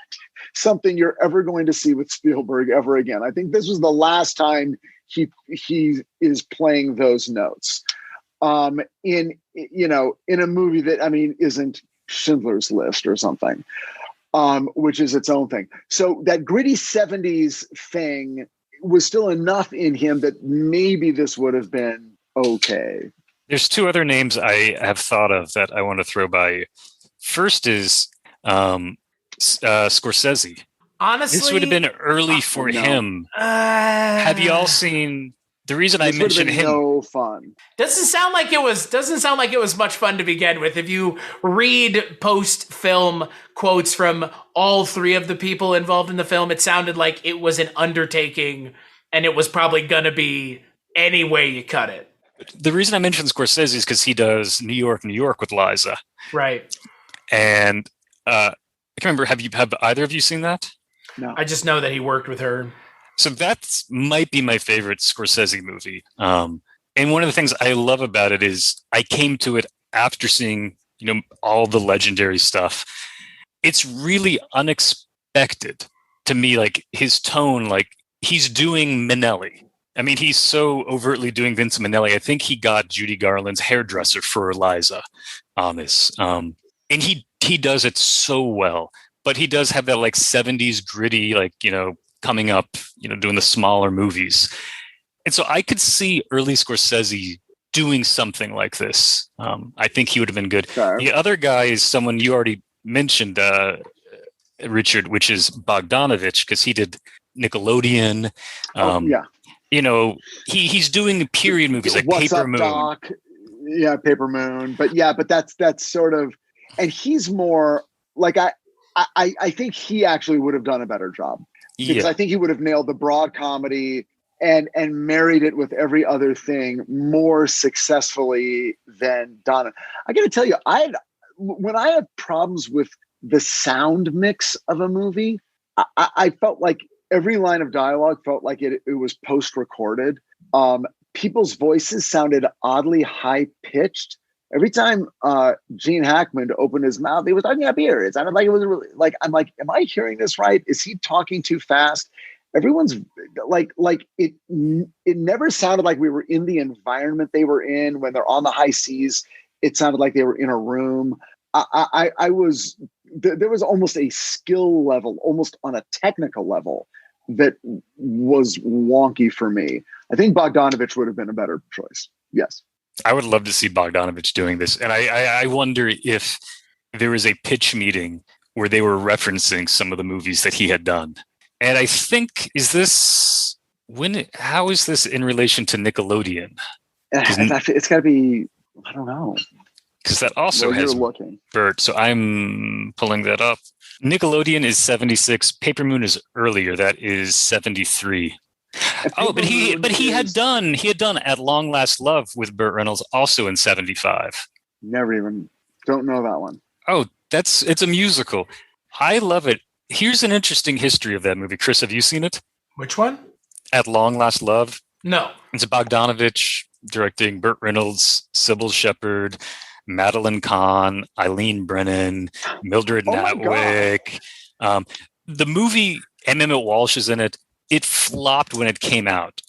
something you're ever going to see with Spielberg ever again. I think this was the last time he is playing those notes. In a movie that, isn't Schindler's List or something. Which is its own thing. So that gritty 70s thing was still enough in him that maybe this would have been okay. There's two other names I have thought of that I want to throw by you. First is Scorsese. Honestly, this would have been early for him. Have you all seen? The reason I mentioned him, no fun. Doesn't sound like it was much fun to begin with. If you read post-film quotes from all three of the people involved in the film, it sounded like it was an undertaking, and it was probably gonna be any way you cut it. The reason I mentioned Scorsese is because he does New York, New York with Liza, right? And I can't remember. Have either of you seen that? No. I just know that he worked with her. So that might be my favorite Scorsese movie. And one of the things I love about it is I came to it after seeing, all the legendary stuff. It's really unexpected to me, like his tone, like he's doing Minelli. I mean, he's so overtly doing Vincent Minnelli. I think he got Judy Garland's hairdresser for Liza on this. And he does it so well, but he does have that like 70s gritty, like, coming up, doing the smaller movies. And so I could see early Scorsese doing something like this. I think he would have been good. Sure. The other guy is someone you already mentioned, Richard, which is Bogdanovich, because he did Nickelodeon. He's doing period movies like What's Paper Up, Moon. Doc? Yeah, Paper Moon. But that's sort of, and he's more like I think he actually would have done a better job. Because I think he would have nailed the broad comedy and married it with every other thing more successfully than Donna. I got to tell you, when I had problems with the sound mix of a movie, I felt like every line of dialogue felt like it was post-recorded. People's voices sounded oddly high-pitched. Every time Gene Hackman opened his mouth, he was talking up here. It sounded like it was really like, I'm like, am I hearing this right? Is he talking too fast? Everyone's like it never sounded like we were in the environment they were in. When they're on the high seas, it sounded like they were in a room. There was almost a skill level, almost on a technical level, that was wonky for me. I think Bogdanovich would have been a better choice. Yes. I would love to see Bogdanovich doing this. And I wonder if there was a pitch meeting where they were referencing some of the movies that he had done. And I think, how is this in relation to Nickelodeon? It's got to be, I don't know. Because that also has Burt. So I'm pulling that up. Nickelodeon is 76. Paper Moon is earlier. That is 73. Oh, but he had done At Long Last Love with Burt Reynolds also in 75. Never even, don't know that one. Oh, it's a musical. I love it. Here's an interesting history of that movie. Chris, have you seen it? Which one? At Long Last Love. No. It's Bogdanovich directing, Burt Reynolds, Sybil Shepherd, Madeline Kahn, Eileen Brennan, Mildred Natwick. The movie, Emmett Walsh is in it. It flopped when it came out.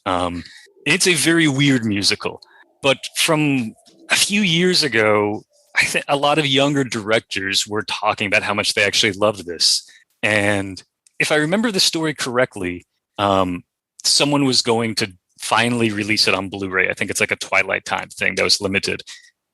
It's a very weird musical. But from a few years ago, I think a lot of younger directors were talking about how much they actually loved this. And if I remember the story correctly, someone was going to finally release it on Blu-ray. I think it's like a Twilight Time thing that was limited.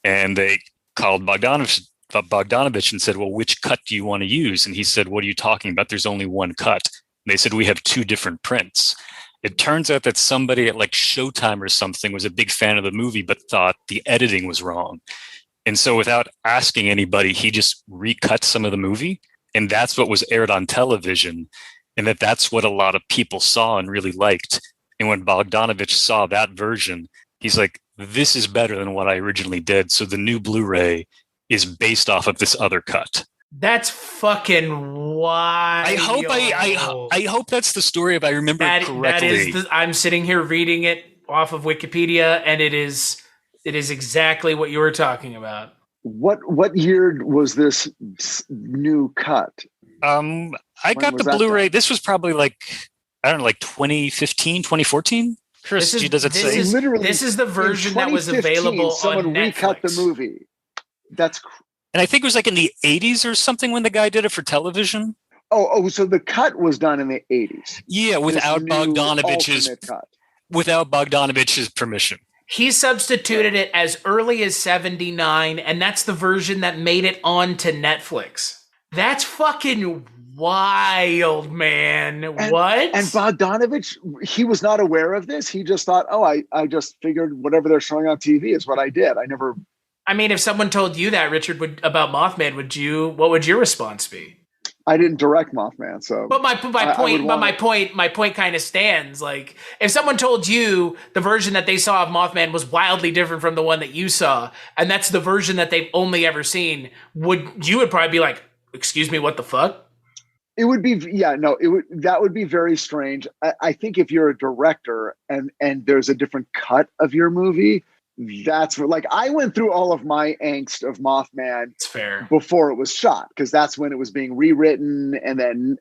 And they called Bogdanovich and said, well, which cut do you want to use? And he said, what are you talking about? There's only one cut. And they said, we have two different prints. It turns out that somebody at like Showtime or something was a big fan of the movie, but thought the editing was wrong. And so without asking anybody, he just recut some of the movie. And that's what was aired on television. And that's what a lot of people saw and really liked. And when Bogdanovich saw that version, he's like, this is better than what I originally did. So the new Blu-ray is based off of this other cut. That's fucking wild. I hope that's the story if I remember correctly. I'm sitting here reading it off of Wikipedia, and it is exactly what you were talking about. What year was this new cut? I got the Blu-ray. This was probably like 2015, 2014. Chris, does it say? This is the version that was available on Netflix. Someone recut the movie. And I think it was like in the 80s or something when the guy did it for television. Oh, so the cut was done in the 80s. Yeah, without Bogdanovich's permission. He substituted it as early as 79, and that's the version that made it onto Netflix. That's fucking wild, man. What? And Bogdanovich, he was not aware of this. He just thought, I just figured whatever they're showing on TV is what I did. I mean, if someone told you that, Richard, about Mothman, what would your response be? I didn't direct Mothman, so. But my point kind of stands. Like, if someone told you the version that they saw of Mothman was wildly different from the one that you saw, and that's the version that they've only ever seen, you would probably be like, "Excuse me, what the fuck?" It would be, that would be very strange. I think if you're a director and there's a different cut of your movie, that's like, I went through all of my angst of Mothman before it was shot, because that's when it was being rewritten, and then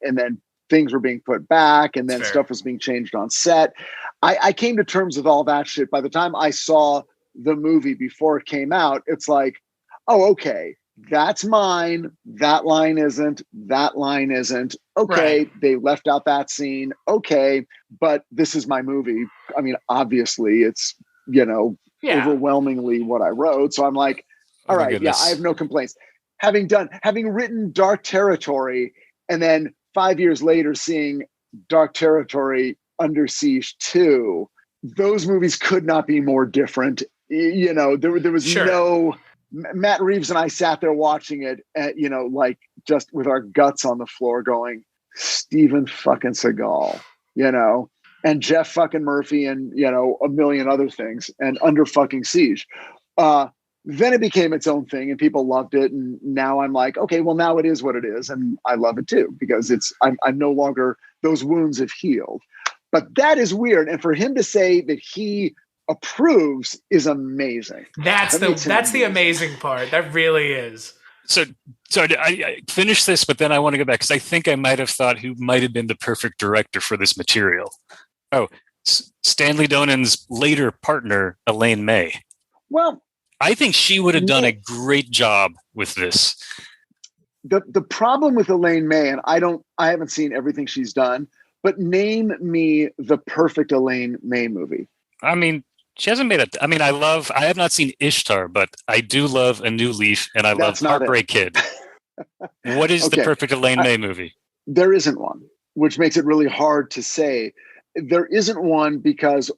things were being put back, and then stuff was being changed on set. I came to terms with all that shit. By the time I saw the movie before it came out, it's like, oh, okay, that's mine. That line isn't. That line isn't. Okay, right. They left out that scene. Okay, but this is my movie. I mean, obviously, it's, overwhelmingly what I wrote. So I'm like, all right, I have no complaints. Having written Dark Territory, and then 5 years later seeing Dark Territory Under Siege 2, those movies could not be more different. There was no. Matt Reeves and I sat there watching it, like just with our guts on the floor, going, Steven fucking Seagal, and Jeff fucking Murphy and, you know, a million other things, and Under Fucking Siege. Then it became its own thing and people loved it. And now I'm like, okay, well, now it is what it is. And I love it too, because I'm no longer, those wounds have healed. But that is weird. And for him to say that he approves is amazing. That's the amazing part. That really is. So I finished this, but then I want to go back because I think I might have thought who might have been the perfect director for this material. Oh, Stanley Donen's later partner, Elaine May. Well, I think she would have done a great job with this. The problem with Elaine May, and I haven't seen everything she's done, but name me the perfect Elaine May movie. I mean, she hasn't made it. I mean, I have not seen Ishtar, but I do love A New Leaf, and I love Heartbreak Kid. What is the perfect Elaine May movie? There isn't one, which makes it really hard to say. There isn't one because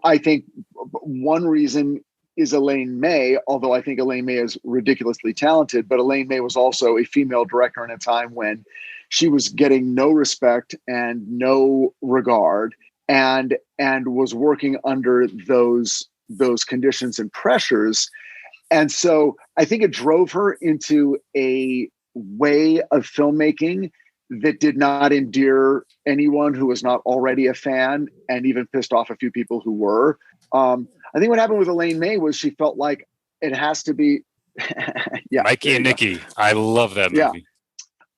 I think one reason is Elaine May, although I think Elaine May is ridiculously talented, but Elaine May was also a female director in a time when she was getting no respect and no regard, and was working under those conditions and pressures. And so I think it drove her into a way of filmmaking that did not endear anyone who was not already a fan, and even pissed off a few people who were. I think what happened with Elaine May was she felt like it has to be Mikey and Nicky. I love that movie.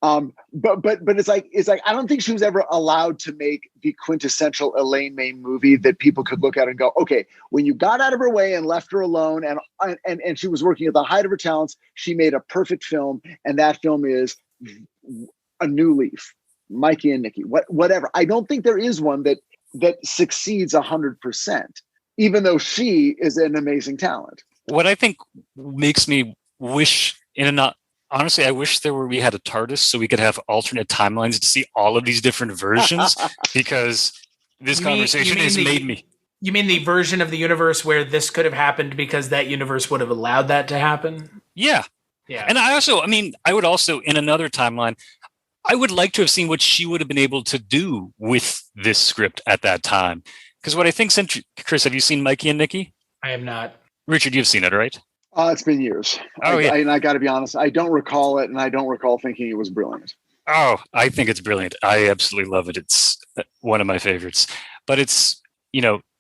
But it's like I don't think she was ever allowed to make the quintessential Elaine May movie that people could look at and go, okay, when you got out of her way and left her alone and she was working at the height of her talents, she made a perfect film, and that film is A New Leaf, Mikey and Nicky, whatever. I don't think there is one that succeeds 100%. Even though she is an amazing talent. What I think makes me wish honestly, I wish we had a TARDIS so we could have alternate timelines to see all of these different versions, because this conversation has made me. You mean the version of the universe where this could have happened because that universe would have allowed that to happen? Yeah. Yeah. And I would also, in another timeline, I would like to have seen what she would have been able to do with this script at that time. Because what I think, Chris, have you seen Mikey and Nicky? I have not. Richard, you've seen it, right? It's been years. I got to be honest, I don't recall it, and I don't recall thinking it was brilliant. Oh, I think it's brilliant. I absolutely love it. It's one of my favorites. But it's,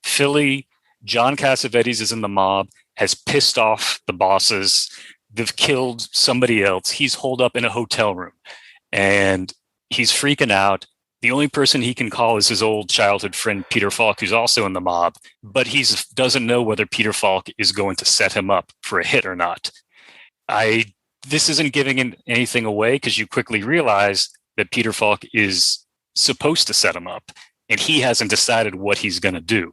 Philly, John Cassavetes is in the mob, has pissed off the bosses. They've killed somebody else. He's holed up in a hotel room, and he's freaking out. The only person he can call is his old childhood friend, Peter Falk, who's also in the mob, but he doesn't know whether Peter Falk is going to set him up for a hit or not. This isn't giving anything away, because you quickly realize that Peter Falk is supposed to set him up, and he hasn't decided what he's going to do.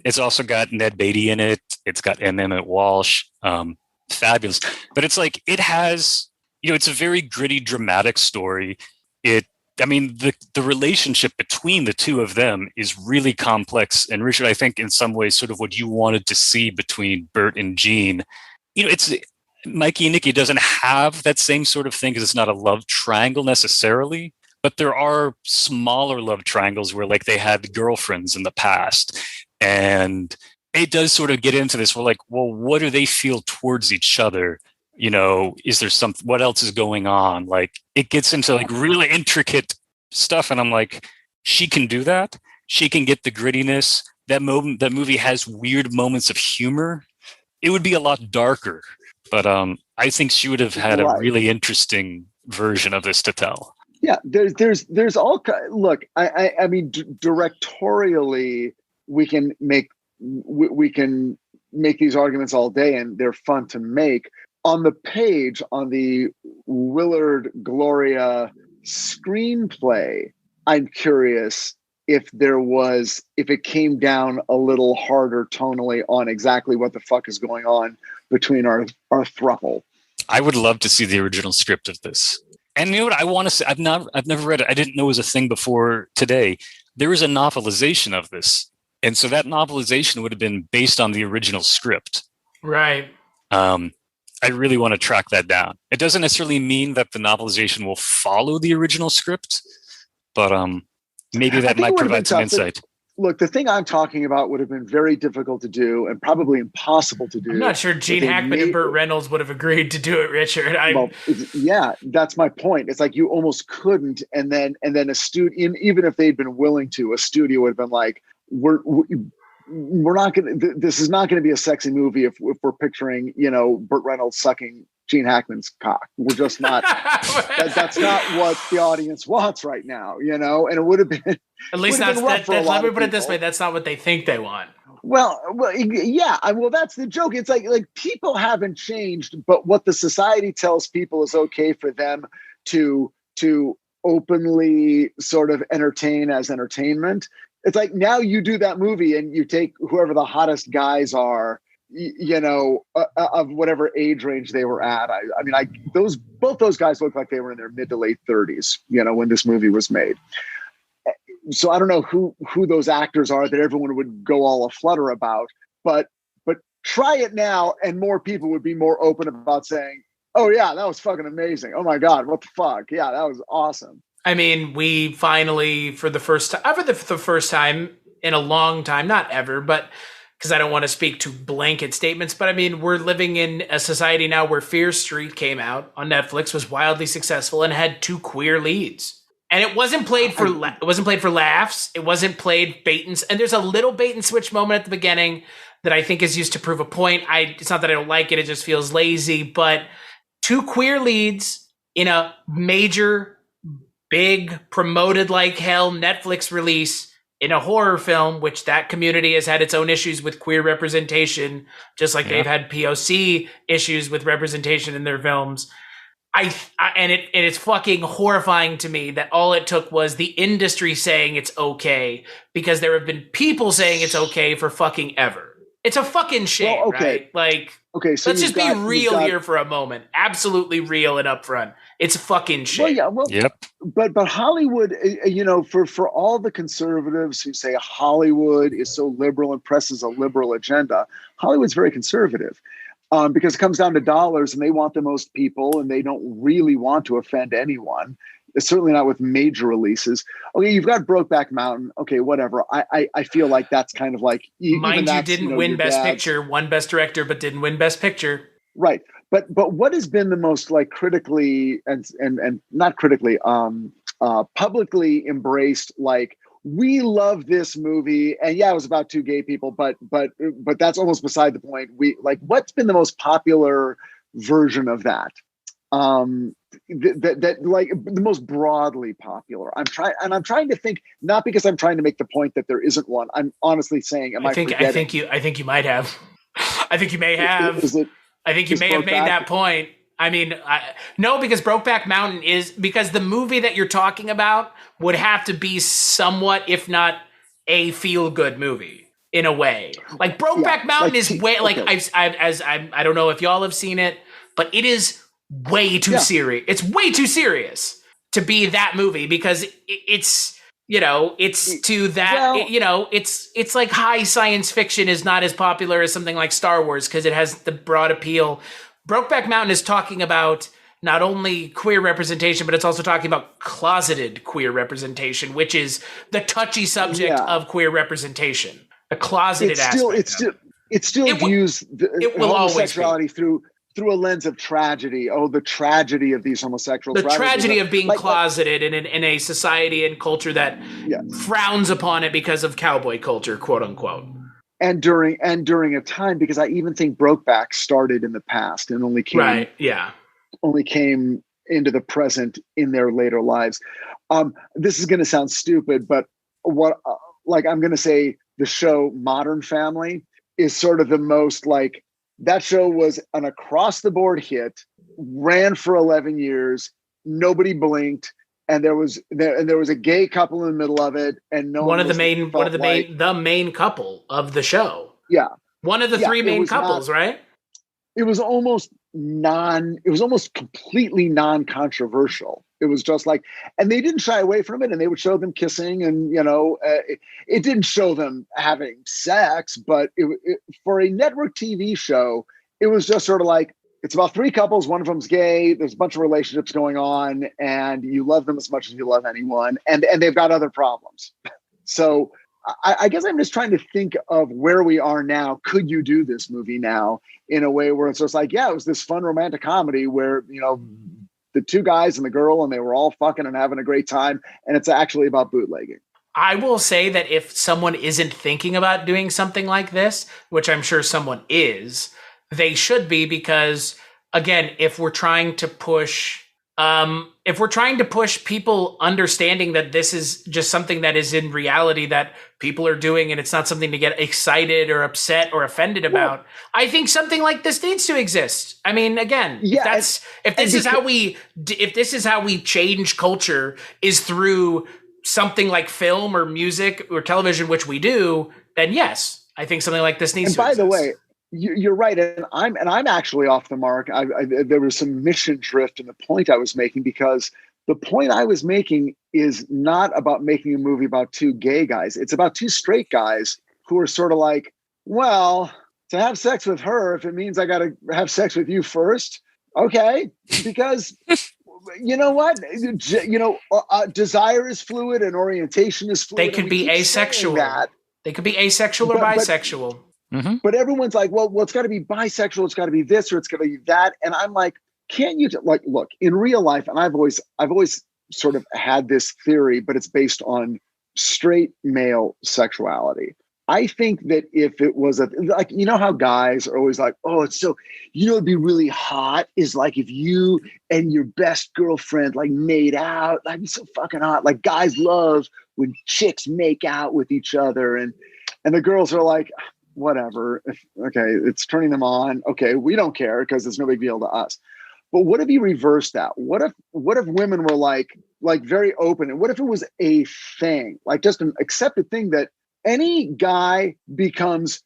It's also got Ned Beatty in it. It's got M. Emmett Walsh. Fabulous. But it's like, it has, it's a very gritty, dramatic story. The relationship between the two of them is really complex. And Richard, I think in some ways, sort of what you wanted to see between Burt and Jean, it's Mikey and Nicky doesn't have that same sort of thing, because it's not a love triangle necessarily, but there are smaller love triangles where, like, they had girlfriends in the past, and it does sort of get into this. We're like, well, what do they feel towards each other? Is there what else is going on? Like, it gets into like really intricate stuff. And I'm like, she can do that. She can get the grittiness. That movie has weird moments of humor. It would be a lot darker, but I think she would have had a really interesting version of this to tell. Yeah. There's all look, I mean, directorially, we can make these arguments all day, and they're fun to make. On the page, on the Willard Gloria screenplay, I'm curious if it came down a little harder tonally on exactly what the fuck is going on between our throuple. I would love to see the original script of this. And you know what I want to say? I've never read it. I didn't know it was a thing before today. There is a novelization of this. And so that novelization would have been based on the original script. Right. I really want to track that down. It doesn't necessarily mean that the novelization will follow the original script, but Maybe that might provide some insight. Look, the thing I'm talking about would have been very difficult to do and probably impossible to do. I'm not sure Gene Hackman and Burt Reynolds would have agreed to do it, Richard. That's my point. It's like you almost couldn't, and then a studio, even if they'd been willing to, a studio would have been like, we're not going to. This is not going to be a sexy movie if we're picturing, Burt Reynolds sucking Gene Hackman's cock. We're just not. That's not what the audience wants right now, and it would have been. At least let me put it this way: that's not what they think they want. Well, yeah. Well, that's the joke. It's like people haven't changed, but what the society tells people is okay for them to openly sort of entertain as entertainment. It's like now you do that movie and you take whoever the hottest guys are, of whatever age range they were at. Both those guys look like they were in their mid to late 30s, when this movie was made. So I don't know who those actors are that everyone would go all aflutter about, but try it now and more people would be more open about saying, oh yeah, that was fucking amazing. Oh my God, what the fuck? Yeah, that was awesome. I mean, we finally, for the first time in a long time, not ever, but because I don't want to speak to blanket statements, but I mean, we're living in a society now where Fear Street came out on Netflix, was wildly successful, and had 2 queer leads. And it wasn't played for laughs. It wasn't played and there's a little bait and switch moment at the beginning that I think is used to prove a point. It's not that I don't like it; it just feels lazy. But 2 queer leads in a major, big, promoted like hell Netflix release in a horror film, which that community has had its own issues with queer representation, just like they've had POC issues with representation in their films. It's fucking horrifying to me that all it took was the industry saying it's okay, because there have been people saying it's okay for fucking ever. It's a fucking shame, right? So let's just be real here for a moment. Absolutely real and upfront. It's a fucking shame. Yep. But Hollywood, for all the conservatives who say Hollywood is so liberal and presses a liberal agenda, Hollywood's very conservative. Because it comes down to dollars and they want the most people and they don't really want to offend anyone. It's certainly not with major releases. Okay, you've got Brokeback Mountain. Okay, whatever. I feel like that's kind of like... Mind you, didn't win Best Picture, won Best Director, but didn't win Best Picture. Right. But what has been the most critically and not critically, publicly embraced, we love this movie, and yeah, it was about 2 gay people, but that's almost beside the point. What's been the most popular version of that? That the most broadly popular. I'm trying to think, not because I'm trying to make the point that there isn't one. I'm honestly saying, I think you might have. I think you may have. I think you may have made that point. I mean, no, because Brokeback Mountain because the movie that you're talking about would have to be somewhat, if not a feel-good movie in a way. Like Brokeback Mountain is way I don't know if y'all have seen it, but it is way too serious. It's way too serious to be that movie because it's it's like high science fiction is not as popular as something like Star Wars because it has the broad appeal. Brokeback Mountain is talking about not only queer representation, but it's also talking about closeted queer representation, which is the touchy subject of queer representation. A closeted aspect. It still views homosexuality through a lens of tragedy. Oh, the tragedy of these homosexuals. The tragedy of being closeted in a society and culture that frowns upon it because of cowboy culture, quote unquote. And during a time, because I even think Brokeback started in the past and only came into the present in their later lives. This is going to sound stupid, but I'm going to say the show Modern Family is sort of the most that show was an across the board hit, ran for 11 years, nobody blinked. And there was a gay couple in the middle of it, and the main couple of the show. Yeah, one of the 3 main couples, right? It was almost completely non-controversial. It was just and they didn't shy away from it, and they would show them kissing, and it didn't show them having sex, but for a network TV show, it was just sort of it's about three couples. One of them's gay. There's a bunch of relationships going on, and you love them as much as you love anyone, and they've got other problems. So I guess I'm just trying to think of where we are now. Could you do this movie now in a way where it's just like, yeah, it was this fun romantic comedy where, you know, the two guys and the girl, and they were all fucking and having a great time, and it's actually about bootlegging. I will say that if someone isn't thinking about doing something like this, which I'm sure someone is, they should be, because again, if we're trying to push people understanding that this is just something that is in reality that people are doing, and it's not something to get excited or upset or offended about, I think something like this needs to exist. I mean, again, if this is how we change culture, is through something like film or music or television, which we do, then yes, I think something like this needs to exist. And by the way, you're right, and I'm actually off the mark. There was some mission drift in the point I was making, because the point I was making is not about making a movie about two gay guys. It's about two straight guys who are sort of like, well, to have sex with her, if it means I got to have sex with you first, okay, because you know what? You know, desire is fluid and orientation is fluid. They could be asexual. They could be asexual or bisexual. Mm-hmm. But everyone's like, well, it's got to be bisexual. It's got to be this, or it's got to be that. And I'm like, can't you look in real life? And I've always sort of had this theory, but it's based on straight male sexuality. I think that if it was like, you know how guys are always like, oh, it's so, you know, it'd be really hot is like if you and your best girlfriend like made out, that'd be so fucking hot. Like guys love when chicks make out with each other, and the girls are like, whatever. Okay, it's turning them on. Okay, we don't care because it's no big deal to us. But what if you reverse that? What if women were like very open? And what if it was a thing, like just an accepted thing, that any guy becomes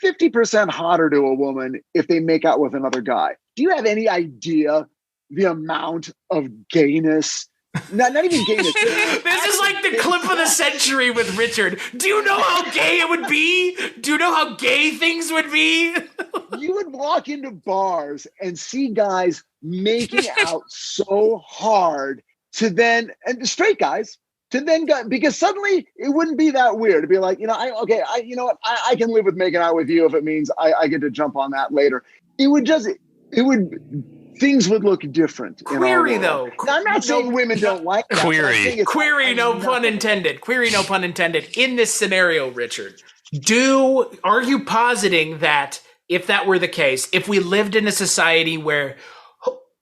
50% hotter to a woman if they make out with another guy? Do you have any idea the amount of gayness? Not even gayness. This is like the clip of the century with Richard. Do you know how gay it would be? Do you know how gay things would be? You would walk into bars and see guys making out so hard and straight guys, because suddenly it wouldn't be that weird to be like, you know, I can live with making out with you if it means I get to jump on that later. Things would look different. Query, though. Now, I'm not saying women don't like that. Query, no pun intended. Query, no pun intended. In this scenario, Richard, are you positing that if that were the case, if we lived in a society where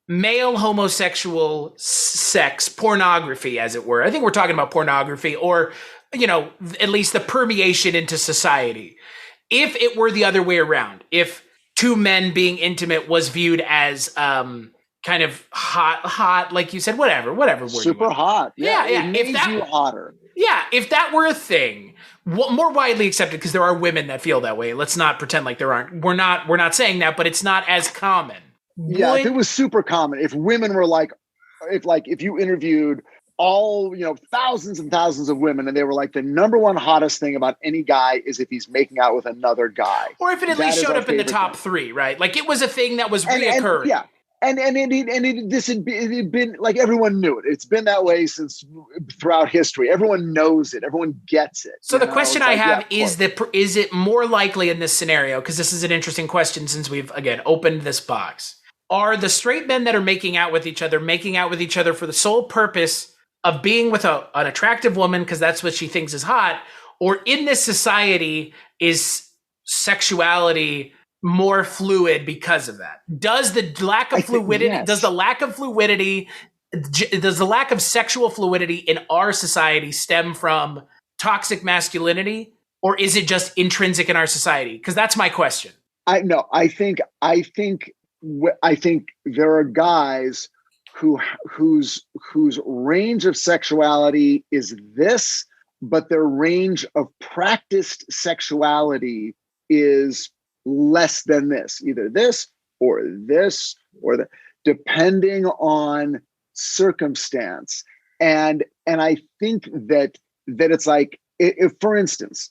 male homosexual sex, pornography, as it were, I think we're talking about pornography, or, you know, at least the permeation into society, if it were the other way around, if two men being intimate was viewed as kind of hot, like you said, whatever word. Super hot. Yeah. It made you hotter. Yeah, if that were a thing, more widely accepted, because there are women that feel that way. Let's not pretend like there aren't. We're not saying that, but it's not as common. Yeah, if it was super common, if women were like, if you interviewed all, you know, thousands and thousands of women, and they were like, the number one hottest thing about any guy is if he's making out with another guy. Or if it at least showed up in the top three, right? Like it was a thing that was reoccurring. Yeah. And it had been like, everyone knew it. It's been that way since throughout history. Everyone knows it. Everyone gets it. So the question I have is it more likely in this scenario, because this is an interesting question since we've, again, opened this box. Are the straight men that are making out with each other for the sole purpose of being with an attractive woman because that's what she thinks is hot? Or in this society, is sexuality more fluid because of that? Does the lack of fluidity, yes. does the lack of sexual fluidity in our society stem from toxic masculinity, or is it just intrinsic in our society? Because that's my question. I think there are guys whose range of sexuality is this, but their range of practiced sexuality is less than this, either this or that, depending on circumstance. And I think that it's like, if for instance,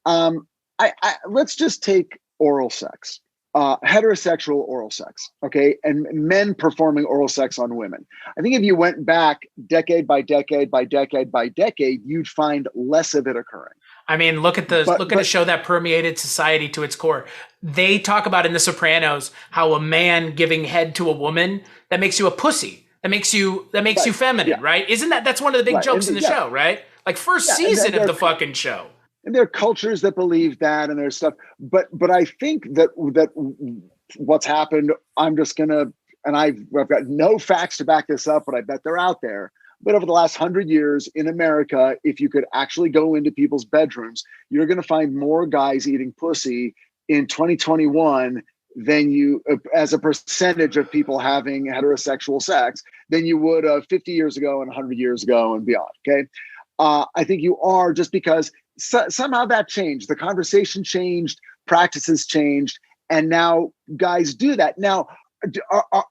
let's just take oral sex. heterosexual oral sex, okay, and men performing oral sex on women. I think if you went back decade by decade by decade by decade, you'd find less of it occurring. I mean, look at a show that permeated society to its core. They talk about in The Sopranos how a man giving head to a woman, that makes you a pussy. That makes you feminine, right? Isn't that's one of the big jokes in the show, right? Like first season of the fucking show. And there are cultures that believe that, and there's stuff. But I think that what's happened, I'm just gonna, and I've got no facts to back this up, but I bet they're out there. But over the last 100 years in America, if you could actually go into people's bedrooms, you're going to find more guys eating pussy in 2021 than you, as a percentage of people having heterosexual sex, than you would 50 years ago and 100 years ago and beyond. Okay. I think you are, just because somehow that changed. The conversation changed, practices changed, and now guys do that. Now,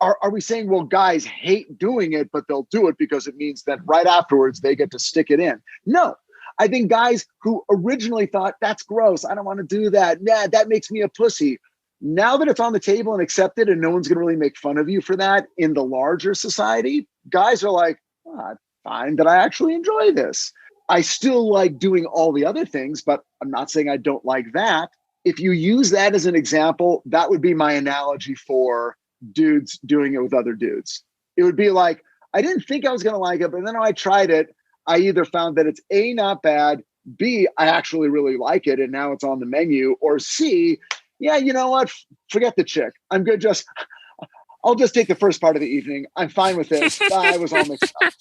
are we saying, well, guys hate doing it, but they'll do it because it means that right afterwards they get to stick it in? No, I think guys who originally thought that's gross, I don't want to do that, nah, that makes me a pussy. Now that it's on the table and accepted and no one's going to really make fun of you for that in the larger society, guys are like, I find that I actually enjoy this. I still like doing all the other things, but I'm not saying I don't like that. If you use that as an example, that would be my analogy for dudes doing it with other dudes. It would be like, I didn't think I was going to like it, but then when I tried it, I either found that it's A, not bad, B, I actually really like it, and now it's on the menu, or C, yeah, you know what? Forget the chick. I'm good. I'll just take the first part of the evening. I'm fine with this. I was all mixed up.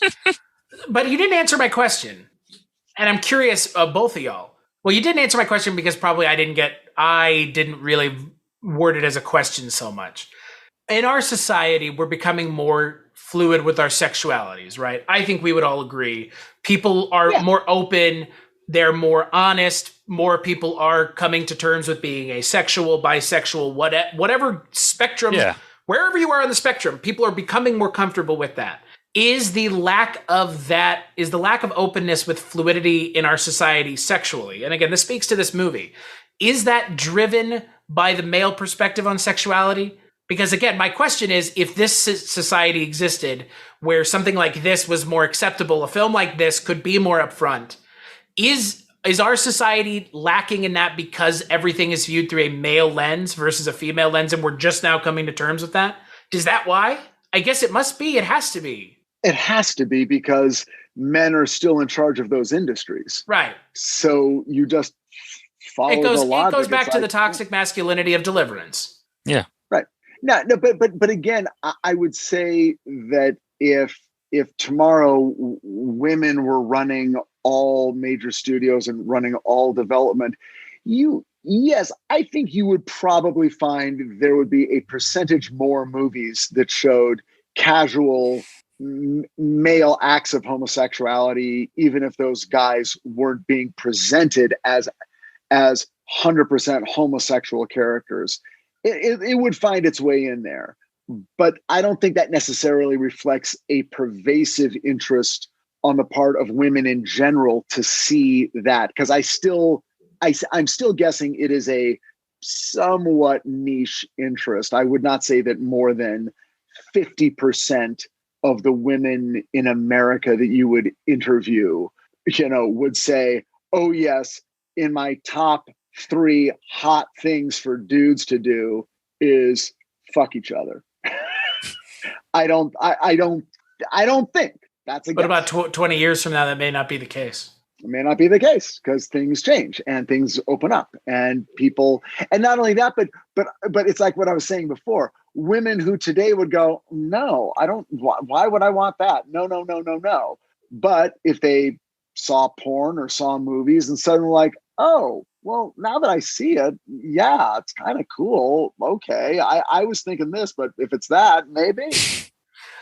But you didn't answer my question. And I'm curious, both of y'all. Well, you didn't answer my question because probably I didn't really word it as a question so much. In our society, we're becoming more fluid with our sexualities, right? I think we would all agree. People are more open. They're more honest. More people are coming to terms with being asexual, bisexual, whatever spectrum, wherever you are on the spectrum, people are becoming more comfortable with that. Is the lack of openness with fluidity in our society sexually, and again, this speaks to this movie, is that driven by the male perspective on sexuality? Because again, my question is, if this society existed where something like this was more acceptable, a film like this could be more upfront, is our society lacking in that because everything is viewed through a male lens versus a female lens, and we're just now coming to terms with that? Is that why? I guess it must be. It has to be. It has to be, because men are still in charge of those industries. Right. So you just follow the logic. It goes back to the toxic masculinity of Deliverance. Yeah. Right. No, but again, I would say that if tomorrow women were running all major studios and running all development, yes, I think you would probably find there would be a percentage more movies that showed casual male acts of homosexuality, even if those guys weren't being presented as 100% homosexual characters. It would find its way in there. But I don't think that necessarily reflects a pervasive interest on the part of women in general to see that, because I'm still guessing it is a somewhat niche interest. I would not say that more than 50% of the women in America that you would interview, would say, oh yes, in my top 3 hot things for dudes to do is fuck each other. I don't think that's a guess. But about 20 years from now, that may not be the case. It may not be the case, because things change and things open up, and people, and not only that, but it's like what I was saying before, women who today would go, no, I don't, why would I want that? No. But if they saw porn or saw movies and suddenly like, oh, well, now that I see it, yeah, it's kind of cool. Okay. I was thinking this, but if it's that, maybe.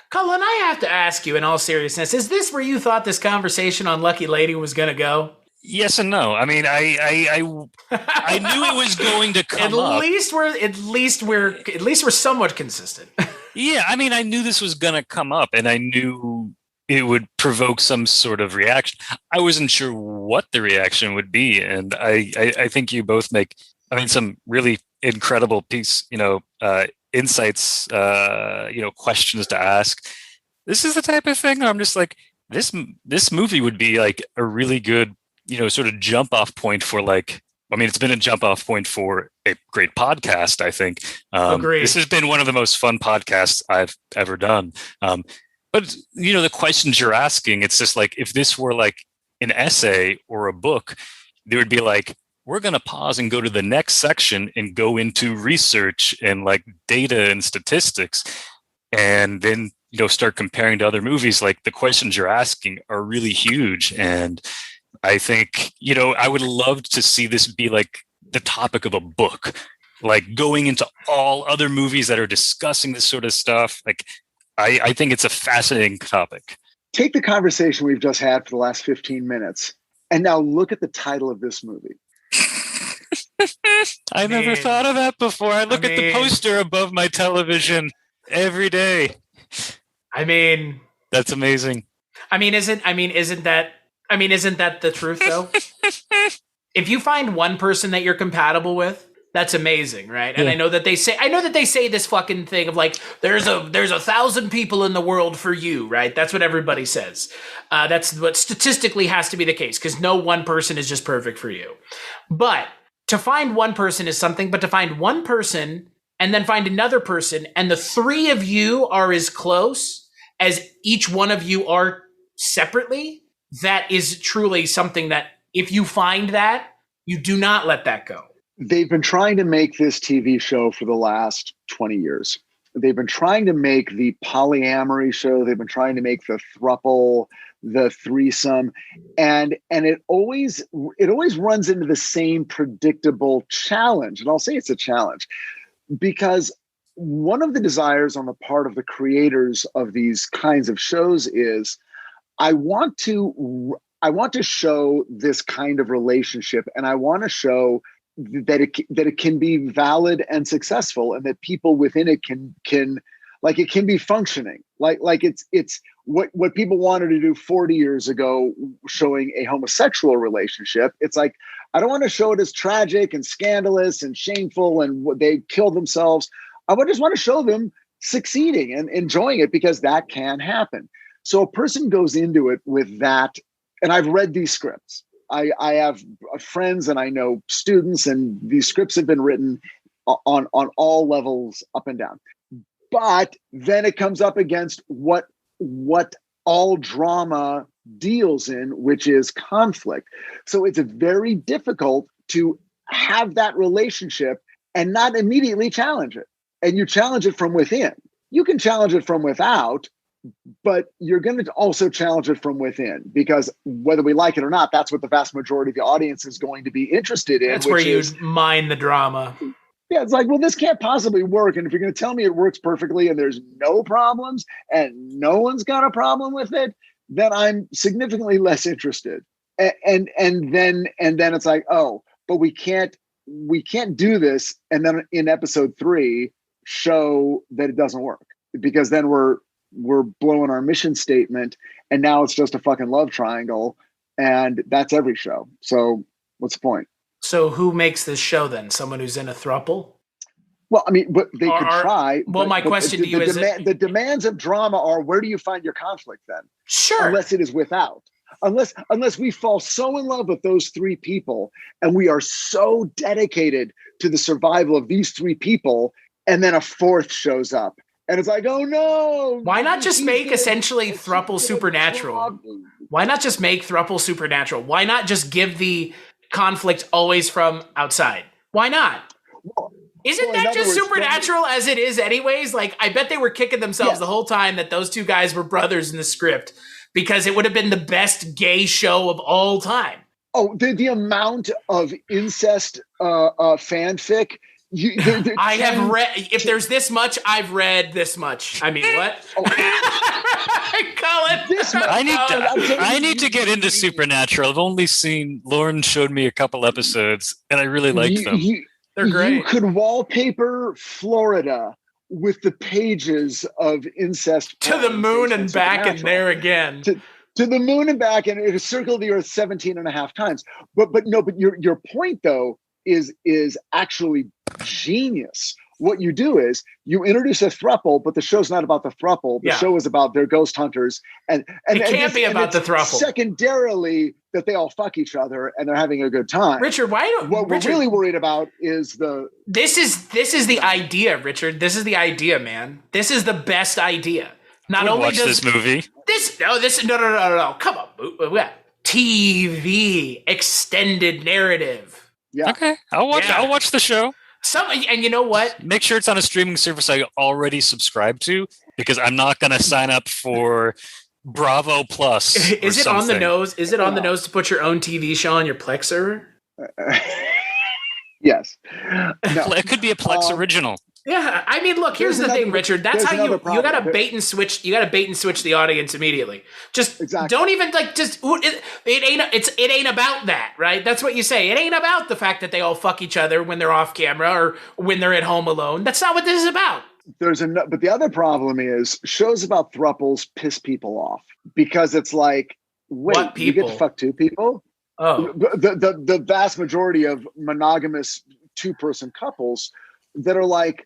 Cullen, I have to ask you in all seriousness, is this where you thought this conversation on Lucky Lady was going to go? Yes and no. I mean, I knew it was going to come up. At least we're somewhat consistent. Yeah, I mean, I knew this was going to come up, and I knew it would provoke some sort of reaction. I wasn't sure what the reaction would be, and I think you both make I mean, some really incredible insights, questions to ask. This is the type of thing I'm just like, this movie would be like a really good, sort of jump off point for it's been a jump off point for a great podcast, I think. Agreed. This has been one of the most fun podcasts I've ever done. But the questions you're asking, it's just like, if this were like an essay or a book, there would be like, we're going to pause and go to the next section and go into research and like data and statistics. And then, start comparing to other movies. Like, the questions you're asking are really huge. And I think, I would love to see this be like the topic of a book, like going into all other movies that are discussing this sort of stuff. Like, I think it's a fascinating topic. Take the conversation we've just had for the last 15 minutes and now look at the title of this movie. I never thought of that before. I look at the poster above my television every day. That's amazing. Isn't that the truth though? If you find one person that you're compatible with, that's amazing, right? And I know that they say this fucking thing of like, there's 1,000 people in the world for you, right? That's what everybody says. That's what statistically has to be the case, because no one person is just perfect for you. But to find one person is something, but to find one person and then find another person, and the three of you are as close as each one of you are separately, that is truly something that, if you find that, you do not let that go. They've been trying to make this TV show for the last 20 years. They've been trying to make the polyamory show. They've been trying to make the throuple, the threesome, and it always runs into the same predictable challenge. And I'll say it's a challenge because one of the desires on the part of the creators of these kinds of shows is, I want to show this kind of relationship, and I want to show that it can be valid and successful, and that people within it can it can be functioning. Like it's what people wanted to do 40 years ago, showing a homosexual relationship. It's like, I don't want to show it as tragic and scandalous and shameful and what they killed themselves. I just want to show them succeeding and enjoying it, because that can happen. So a person goes into it with that, and I've read these scripts. I have friends and I know students, and these scripts have been written on all levels, up and down. But then it comes up against what all drama deals in, which is conflict. So it's very difficult to have that relationship and not immediately challenge it. And you challenge it from within. You can challenge it from without, but you're going to also challenge it from within, because whether we like it or not, that's what the vast majority of the audience is going to be interested in. That's where you mine the drama. Yeah, it's like, well, this can't possibly work. And if you're going to tell me it works perfectly and there's no problems and no one's got a problem with it, then I'm significantly less interested. And then it's like, oh, but we can't do this. And then in episode 3, show that it doesn't work, because then we're blowing our mission statement, and now it's just a fucking love triangle, and that's every show. So what's the point? So who makes this show then? Someone who's in a throuple? Well, I mean, but they could try. Well, my question to you is, the demands of drama are, where do you find your conflict then? Sure. Unless it is without. Unless we fall so in love with those 3 people, and we are so dedicated to the survival of these 3 people, and then a 4th shows up. And it's like, oh no! Why not just make essentially throuple supernatural? Why not just make throuple supernatural? Why not just give the conflict always from outside? Why not? Isn't that just supernatural as it is anyways? Like, I bet they were kicking themselves the whole time that those 2 guys were brothers in the script, because it would have been the best gay show of all time. Oh, the amount of incest fanfic. I have read, if there's this much, I've read this much. I mean, what? Colin, I need to get into Supernatural. I've only seen, Lauren showed me a couple episodes, and I really liked them. They're great. You could wallpaper Florida with the pages of incest. To the moon and back and there again. To the moon and back, and it has circled the earth 17 and a half times. But your point, though, is actually genius. What you do is you introduce a throuple, but the show's not about the throuple. The show is about their ghost hunters, and it can't be about the throuple. Secondarily, that they all fuck each other and they're having a good time. Richard, what we're really worried about is This is the idea, Richard. This is the idea, man. This is the best idea. Not only watch does this movie. No. Come on, TV extended narrative. Yeah. Okay, I'll watch the show. And you know what? Make sure it's on a streaming service I already subscribe to, because I'm not going to sign up for Bravo Plus. Is it on the nose? Is it on the nose to put your own TV show on your Plex server? Yes. No. It could be a Plex original. Yeah, I mean, look. Here's the thing, Richard. That's how you got to bait and switch. You got to bait and switch the audience immediately. Just don't even it ain't about that, right? That's what you say. It ain't about the fact that they all fuck each other when they're off camera or when they're at home alone. That's not what this is about. But the other problem is shows about thruples piss people off because it's like, wait, you get to fuck two people? Oh, the vast majority of monogamous 2-person couples that are like,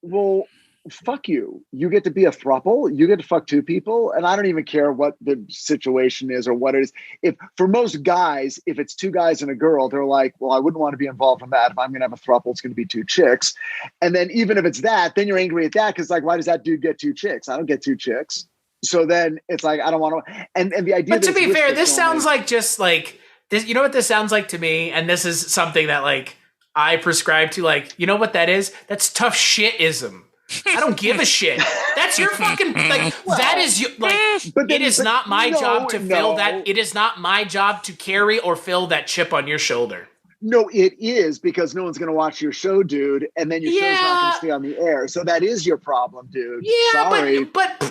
well, fuck you. You get to be a throuple. You get to fuck two people. And I don't even care what the situation is or what it is. If for most guys, if it's 2 guys and a girl, they're like, well, I wouldn't want to be involved in that. If I'm going to have a throuple, it's going to be 2 chicks. And then even if it's that, then you're angry at that. Cause like, why does that dude get 2 chicks? I don't get 2 chicks. So then it's like, I don't want to, and the idea. But to be fair, this sounds like just like this, you know what this sounds like to me? And this is something that like, I prescribe to, like, you know what that is? That's tough shitism. I don't give a shit. That's your fucking, like, that is, like, it is not my job to fill that. It is not my job to carry or fill that chip on your shoulder. No, it is, because no one's going to watch your show, dude. And then your show's not going to stay on the air. So that is your problem, dude. Yeah, sorry. But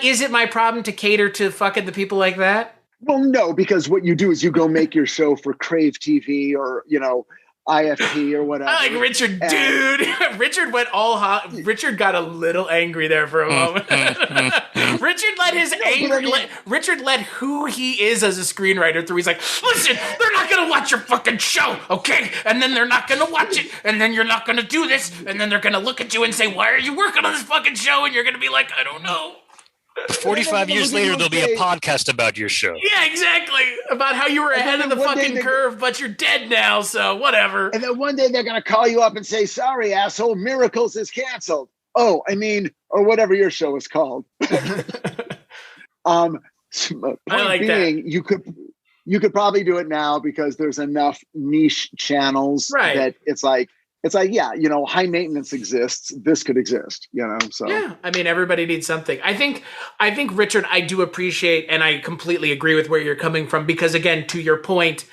is it my problem to cater to fucking the people like that? Well, no, because what you do is you go make your show for Crave TV or, IFP or whatever. I like Richard, dude. Richard went all hot. Richard got a little angry there for a moment. Richard let his anger. Richard let who he is as a screenwriter through. He's like, listen, they're not gonna watch your fucking show, okay? And then they're not gonna watch it, and then you're not gonna do this, and then they're gonna look at you and say, why are you working on this fucking show? And you're gonna be like, I don't know. 45 years later, there'll be a podcast about your show. Yeah, exactly. About how you were ahead of the fucking curve, but you're dead now, so whatever. And then one day they're going to call you up and say, sorry, asshole, Miracles is canceled. Oh, I mean, or whatever your show is called. Point being, you could probably do it now because there's enough niche channels that it's like, yeah, high maintenance exists. This could exist, so. Yeah, I mean, everybody needs something. I think, Richard, I do appreciate, and I completely agree with where you're coming from, because again, to your point,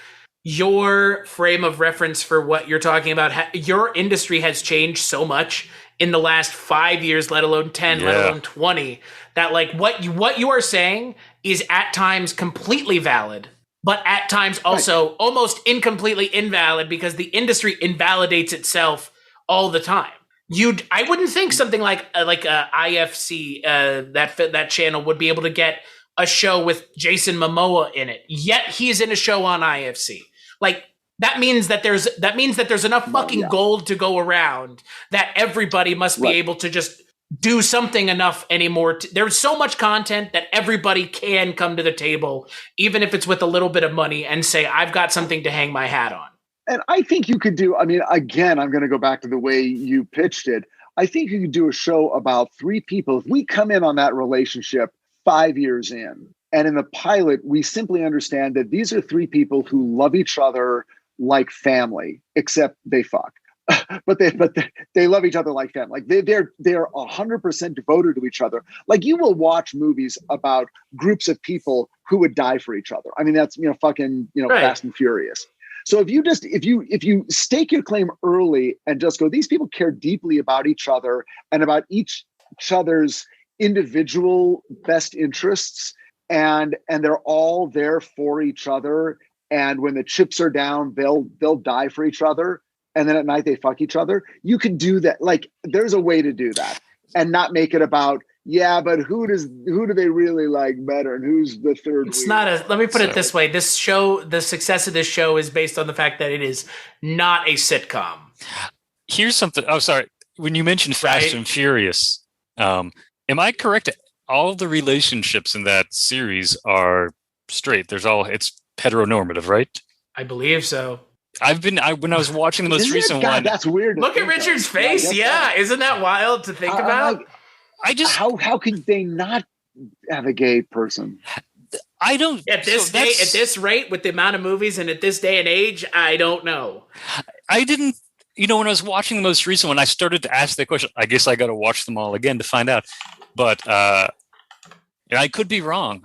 your frame of reference for what you're talking about, your industry has changed so much in the last 5 years, let alone 10, let alone 20, that like what you are saying is at times completely valid, but at times also almost incompletely invalid, because the industry invalidates itself all the time. I wouldn't think something like IFC, that channel would be able to get a show with Jason Momoa in it. Yet he's in a show on IFC. Like that means that there's enough fucking gold to go around that everybody must be able to just do something enough anymore. There's so much content that everybody can come to the table, even if it's with a little bit of money, and say, I've got something to hang my hat on. And I think you could do, again, I'm going to go back to the way you pitched it. I think you could do a show about 3 people. If we come in on that relationship 5 years in, and in the pilot, we simply understand that these are 3 people who love each other like family, except they fuck. but they love each other like family. Like they're 100% devoted to each other. Like you will watch movies about groups of people who would die for each other. I mean, that's Fast and Furious. So if you stake your claim early and just go, these people care deeply about each other and about each other's individual best interests, and they're all there for each other. And when the chips are down, they'll die for each other. And then at night they fuck each other. You can do that. Like there's a way to do that and not make it about yeah, but who do they really like better, and who's the third? It's not a. Let me put it this way: this show, the success of this show is based on the fact that it is not a sitcom. Here's something. Oh, sorry. When you mentioned Fast and Furious, am I correct? All of the relationships in that series are straight. It's heteronormative, right? I believe so. When I was watching the most recent one. That's weird. Look at Richard's face. Yeah, isn't that wild to think about? How could they not have a gay person? I don't. At this rate, with the amount of movies and at this day and age, I don't know. I didn't. When I was watching the most recent one, I started to ask that question. I guess I got to watch them all again to find out. But I could be wrong.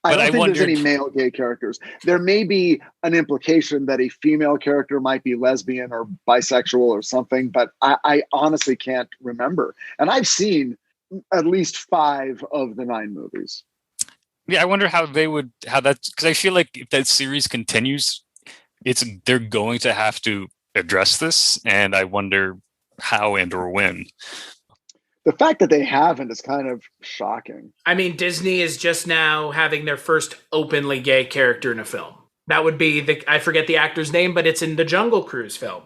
I don't think there's any male gay characters. There may be an implication that a female character might be lesbian or bisexual or something, but I honestly can't remember. And I've seen at least 5 of the 9 movies. Yeah, I wonder how that's because I feel like if that series continues, they're going to have to address this, and I wonder how and or when. The fact that they haven't is kind of shocking. I mean, Disney is just now having their first openly gay character in a film. That would be I forget the actor's name, but it's in the Jungle Cruise film.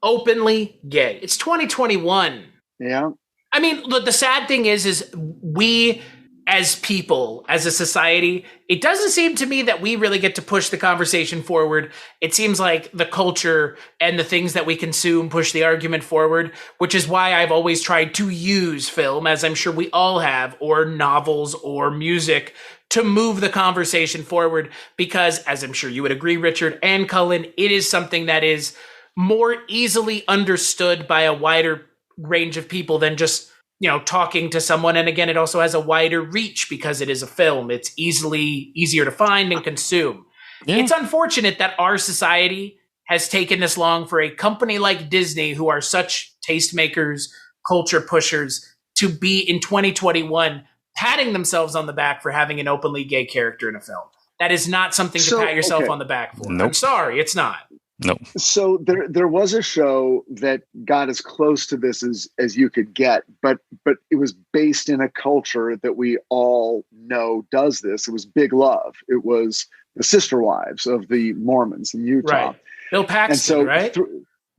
Openly gay. It's 2021. Yeah. I mean, look, the sad thing is we as people, as a society, it doesn't seem to me that we really get to push the conversation forward. It seems like the culture and the things that we consume push the argument forward, which is why I've always tried to use film, as I'm sure we all have, or novels or music, to move the conversation forward. Because, as I'm sure you would agree, Richard and Cullen, it is something that is more easily understood by a wider range of people than just talking to someone. And again, it also has a wider reach because it is a film. It's easier to find and consume. Yeah. It's unfortunate that our society has taken this long for a company like Disney, who are such tastemakers, culture pushers, to be in 2021 patting themselves on the back for having an openly gay character in a film. That is not something to pat yourself on the back for. Nope. I'm sorry, it's not. No. So there was a show that got as close to this as you could get, but it was based in a culture that we all know does this. It was Big Love. It was the sister wives of the Mormons in Utah. Right. Bill Paxton, right?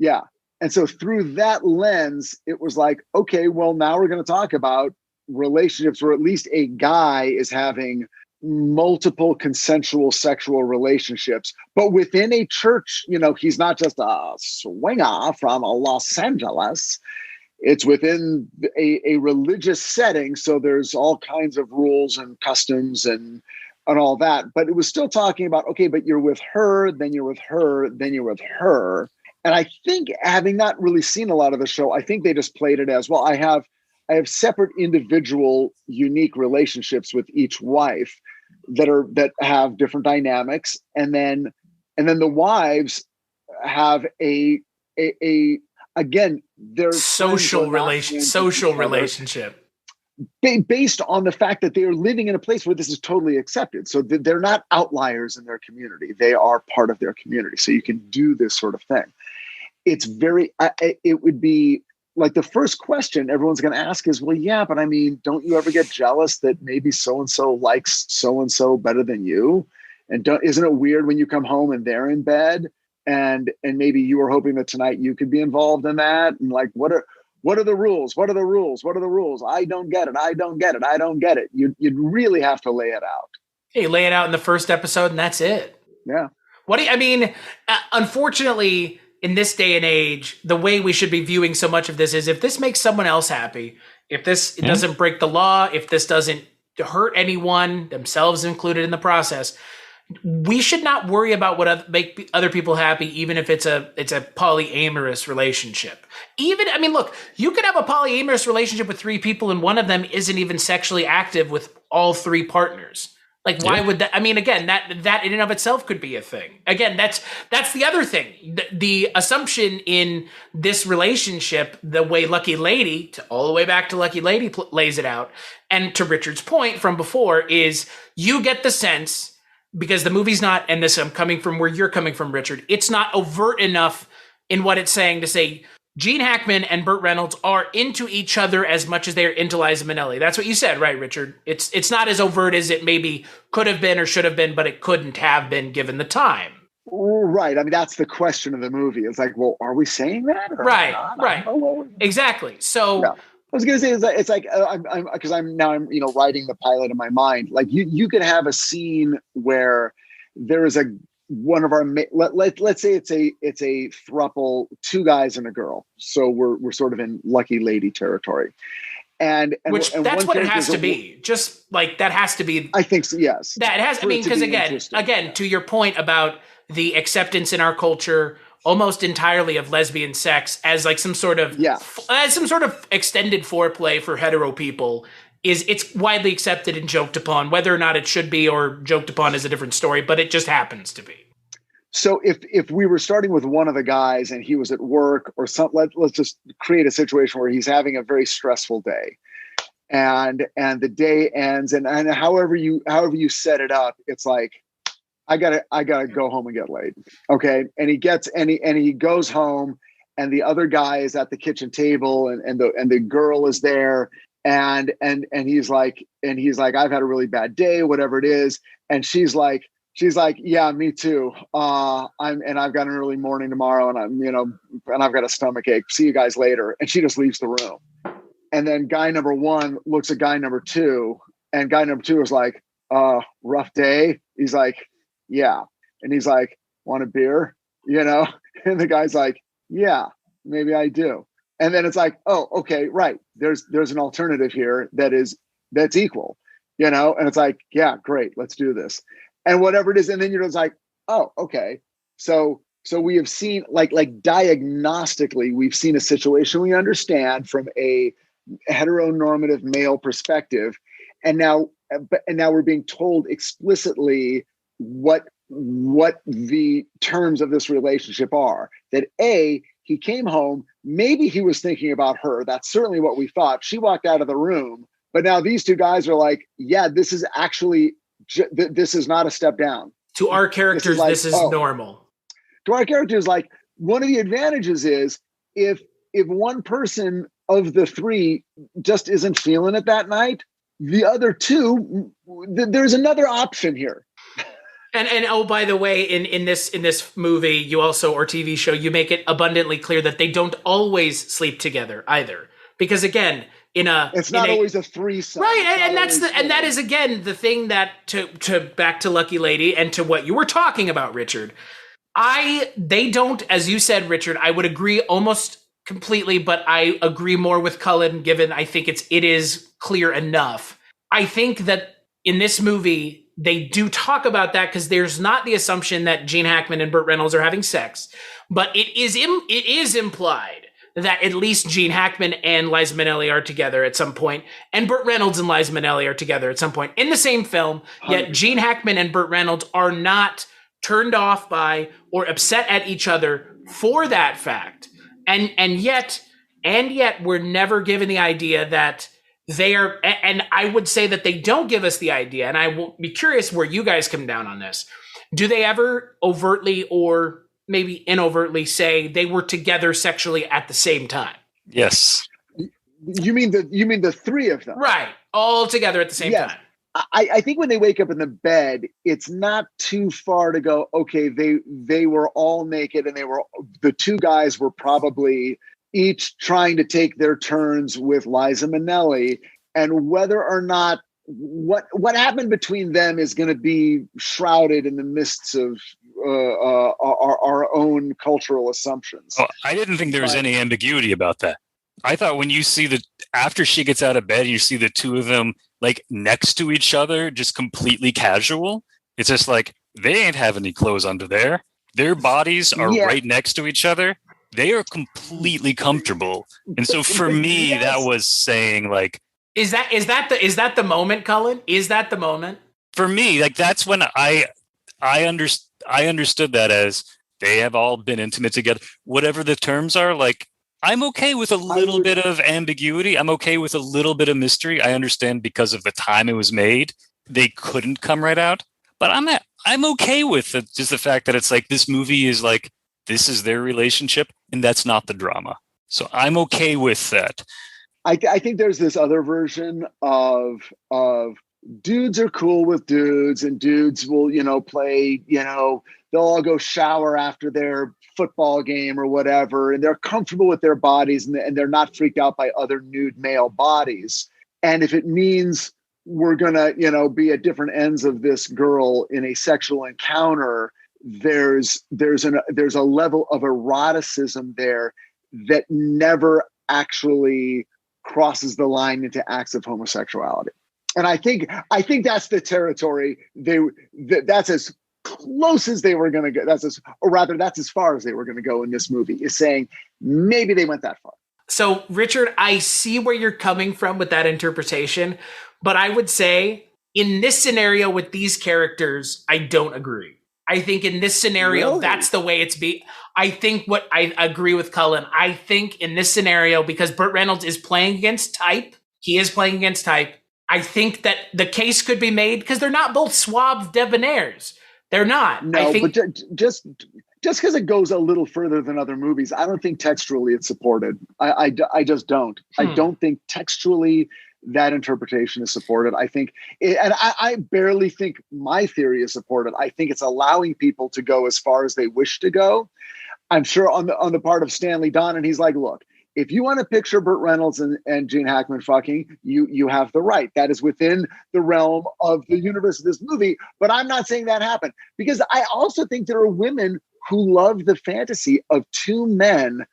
Yeah. And so through that lens, it was like, okay, well, now we're going to talk about relationships where at least a guy is having multiple consensual sexual relationships, but within a church. He's not just a swinger from Los Angeles. It's within a religious setting, so there's all kinds of rules and customs and all that. But it was still talking about, okay, but you're with her, then you're with her, then you're with her. And I think, having not really seen a lot of the show, I think they just played it as, well, I have separate individual unique relationships with each wife that have different dynamics, and then the wives have a again, their social relationship based on the fact that they are living in a place where this is totally accepted. So they're not outliers in their community; they are part of their community. So you can do this sort of thing. It's it would be like the first question everyone's going to ask is, well, yeah, but I mean, don't you ever get jealous that maybe so-and-so likes so-and-so better than you? And isn't it weird when you come home and they're in bed and maybe you were hoping that tonight you could be involved in that? And like, what are the rules? What are the rules? What are the rules? I don't get it. I don't get it. I don't get it. You'd really have to lay it out. Hey, lay it out in the first episode and that's it. Yeah. Unfortunately, in this day and age, the way we should be viewing so much of this is, if this makes someone else happy, if this doesn't break the law, if this doesn't hurt anyone, themselves included in the process, we should not worry about what make other people happy, even if it's a polyamorous relationship. Look, you could have a polyamorous relationship with 3 people and one of them isn't even sexually active with all 3 partners. Like, why would that? Again, that in and of itself could be a thing. Again, that's the other thing. The assumption in this relationship, the way Lucky Lady, all the way back to Lucky Lady lays it out, and to Richard's point from before, is you get the sense, because the movie's not, and this I'm coming from where you're coming from, Richard, it's not overt enough in what it's saying to say, Gene Hackman and Burt Reynolds are into each other as much as they're into Liza Minnelli. That's what you said, right, Richard? It's not as overt as it maybe could have been or should have been, but it couldn't have been given the time. Right. I mean, that's the question of the movie. It's like, well, are we saying that? Right. Exactly. So I was going to say, it's like, I'm writing the pilot in my mind. Like you could have a scene where there is one of our, let's say it's a throuple, 2 guys and a girl. So we're sort of in lucky lady territory. And that's what it has to be. Just like that has to be. I think so. Yes. That has. I mean, because again, to your point about the acceptance in our culture, almost entirely of lesbian sex as like some sort of extended foreplay for hetero people, it's widely accepted and joked upon. Whether or not it should be or joked upon is a different story, but it just happens to be. So if we were starting with one of the guys and he was at work or something, let's just create a situation where he's having a very stressful day, and the day ends, and however you set it up, it's like, I gotta go home and get laid. Okay. And he goes home, and the other guy is at the kitchen table, and the girl is there, and he's like, I've had a really bad day, whatever it is. And she's like, yeah, me too. I've got an early morning tomorrow, and and I've got a stomach ache. See you guys later. And she just leaves the room. And then guy number 1 looks at guy number 2, and guy number 2 is like, rough day. He's like, yeah. And he's like, want a beer? And the guy's like, yeah, maybe I do. And then it's like, oh, okay, right. There's an alternative here that's equal, and it's like, yeah, great. Let's do this. And whatever it is. And then you're just like, oh, okay. So we have seen like diagnostically, we've seen a situation we understand from a heteronormative male perspective. And now we're being told explicitly what the terms of this relationship are. That he came home, maybe he was thinking about her. That's certainly what we thought. She walked out of the room, but now these 2 guys are like, yeah, this is actually, this is not a step down. To our characters, this is normal. To our characters, like, one of the advantages is if one person of the 3 just isn't feeling it that night, the other 2, there's another option here. And oh, by the way, in this movie, you also, or TV show, you make it abundantly clear that they don't always sleep together either. Because again, it's not always a threesome, right? And that is again the thing that to back to Lucky Lady and to what you were talking about, Richard. They don't, as you said, Richard. I would agree almost completely, but I agree more with Cullen. Given I think it is clear enough. I think that in this movie, they do talk about that because there's not the assumption that Gene Hackman and Burt Reynolds are having sex, but it is implied that at least Gene Hackman and Liza Minnelli are together at some point, and Burt Reynolds and Liza Minnelli are together at some point in the same film, yet 100%. Gene Hackman and Burt Reynolds are not turned off by or upset at each other for that fact. And yet we're never given the idea that they are, and I would say that they don't give us the idea, and I will be curious where you guys come down on this. Do they ever overtly or maybe inovertly say they were together sexually at the same time? Yes. You mean the 3 of them? Right. All together at the same time. I think when they wake up in the bed, it's not too far to go, okay, they were all naked, and the 2 guys were probably each trying to take their turns with Liza Minnelli, and whether or not what happened between them is going to be shrouded in the mists of our own cultural assumptions. Oh, I didn't think there was any ambiguity about that. I thought when you see after she gets out of bed, you see the 2 of them like next to each other, just completely casual. It's just like, they ain't have any clothes under there. Their bodies are right next to each other. They are completely comfortable. And so for me, that was saying like, is that the moment, Cullen? Is that the moment? For me, like, that's when I understood that as they have all been intimate together. Whatever the terms are, like, I'm okay with a little bit of ambiguity. I'm okay with a little bit of mystery. I understand because of the time it was made, they couldn't come right out. But I'm okay with it, just the fact that it's like, this movie is like, this is their relationship, and that's not the drama. So I'm okay with that. I think there's this other version of dudes are cool with dudes, and dudes will, play, they'll all go shower after their football game or whatever, and they're comfortable with their bodies, and they're not freaked out by other nude male bodies. And if it means we're gonna, be at different ends of this girl in a sexual encounter, there's a level of eroticism there that never actually crosses the line into acts of homosexuality. And I think that's the territory that's as close as they were going to go. That's as far as they were going to go in this movie, is saying maybe they went that far. So, Richard, I see where you're coming from with that interpretation, but I would say in this scenario with these characters, I don't agree. I think in this scenario, really? That's the way it's I think what I agree with Cullen. I think in this scenario, because Burt Reynolds is playing against type, I think that the case could be made because they're not both suave debonaires. They're not. No, but just because it goes a little further than other movies, I don't think textually it's supported. I just don't. I don't think textually that interpretation is supported. I think, and I barely think my theory is supported. I think it's allowing people to go as far as they wish to go. I'm sure on the part of Stanley Donen, he's like, look, if you want to picture Burt Reynolds and Gene Hackman fucking, you have the right. That is within the realm of the universe of this movie. But I'm not saying that happened, because I also think there are women who love the fantasy of two men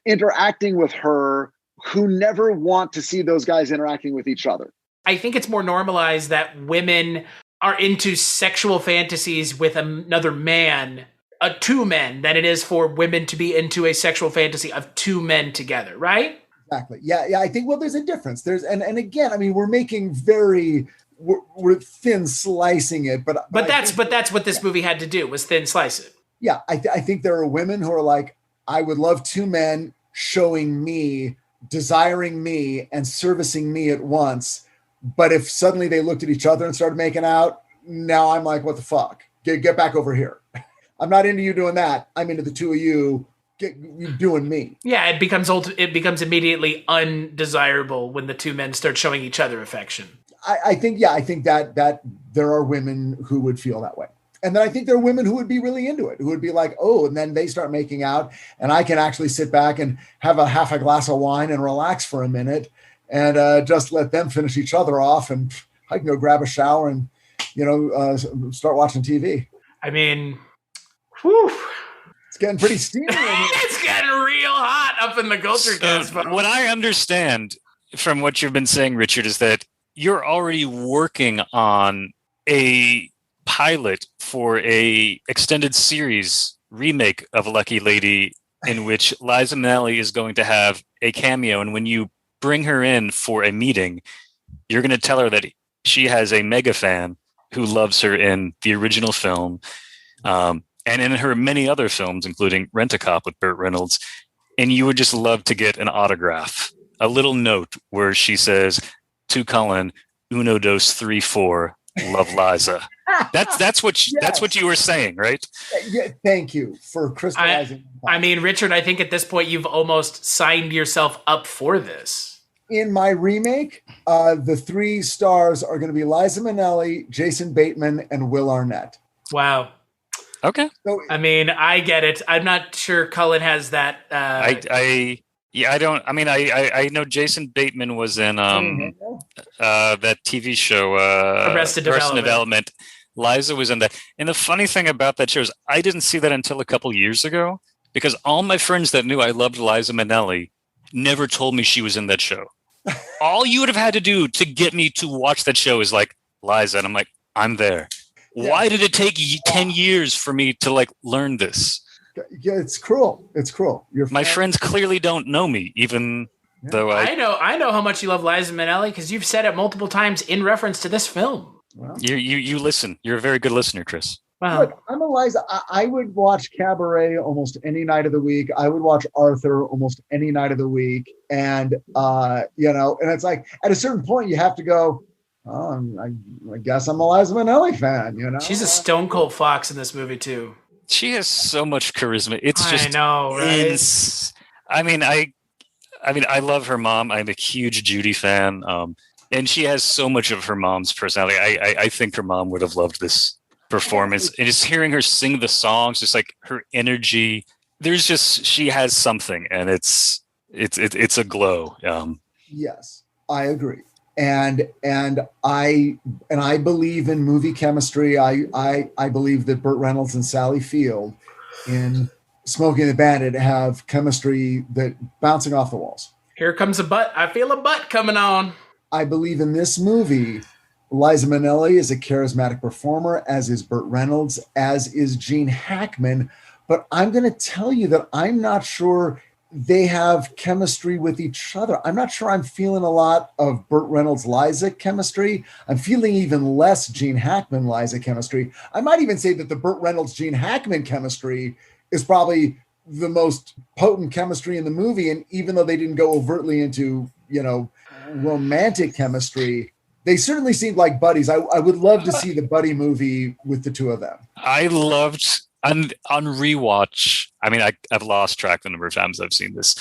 interacting with her who never want to see those guys interacting with each other. I think it's more normalized that women are into sexual fantasies with another man, two men, than it is for women to be into a sexual fantasy of two men together, right? Exactly. Yeah. I think, well, there's a difference. And again, I mean, we're making we're thin slicing it, but that's what this movie had to do, was thin slice it. Yeah. I think there are women who are like, I would love two men showing me, desiring me, and servicing me at once. But if suddenly they looked at each other and started making out, now I'm like, what the fuck? Get back over here. I'm not into you doing that. I'm into the two of you. You doing me. Yeah, it becomes immediately undesirable when the two men start showing each other affection. I think that there are women who would feel that way. And then I think there are women who would be really into it, who would be like, oh, and then they start making out, and I can actually sit back and have half a glass of wine and relax for a minute and just let them finish each other off. And I can go grab a shower and, start watching TV. I mean, whew. It's getting pretty steamy. It's getting real hot up in the culture cast. What I understand from what you've been saying, Richard, is that you're already working on a pilot for a extended series remake of Lucky Lady, in which Liza Minelli is going to have a cameo. And when you bring her in for a meeting, you're going to tell her that she has a mega fan who loves her in the original film. And in her many other films, including Rent-A-Cop with Burt Reynolds. And you would just love to get an autograph, a little note where she says, to Cullen, 1, 2, 3, 4, love Liza. That's what you were saying, right? Yeah, thank you for crystallizing. I mean, Richard, I think at this point you've almost signed yourself up for this. In my remake, the 3 stars are going to be Liza Minnelli, Jason Bateman, and Will Arnett. Wow. Okay. So, I mean, I get it. I'm not sure Cullen has that. I don't. I mean, I know Jason Bateman was in that TV show Arrested Development. Liza was in that. And the funny thing about that show is I didn't see that until a couple years ago, because all my friends that knew I loved Liza Minnelli never told me she was in that show. All you would have had to do to get me to watch that show is like, Liza, and I'm like, I'm there. Yeah. Why did it take 10 years for me to learn this? Yeah, it's cruel. It's cruel. My friends clearly don't know me, even though I know how much you love Liza Minnelli, because you've said it multiple times in reference to this film. Well, you listen. You're a very good listener, Chris. Wow. Look, I'm a Liza. I would watch Cabaret almost any night of the week. I would watch Arthur almost any night of the week. And, and it's like, at a certain point, you have to go, I guess I'm a Liza Minnelli fan, She's a stone cold fox in this movie, too. She has so much charisma. It's just... I know, right? I love her mom. I'm a huge Judy fan. And she has so much of her mom's personality. I think her mom would have loved this performance. And just hearing her sing the songs, just like her energy, she has something, and it's a glow. Yes, I agree. And I believe in movie chemistry. I believe that Burt Reynolds and Sally Field in Smokey and the Bandit have chemistry that bouncing off the walls. Here comes a butt. I feel a butt coming on. I believe in this movie, Liza Minelli is a charismatic performer, as is Burt Reynolds, as is Gene Hackman. But I'm going to tell you that I'm not sure they have chemistry with each other. I'm not sure I'm feeling a lot of Burt Reynolds Liza chemistry. I'm feeling even less Gene Hackman Liza chemistry. I might even say that the Burt Reynolds Gene Hackman chemistry is probably the most potent chemistry in the movie. And even though they didn't go overtly into, romantic chemistry, they certainly seemed like buddies. I would love to see the buddy movie with the two of them. I loved on rewatch. I've lost track of the number of times I've seen this.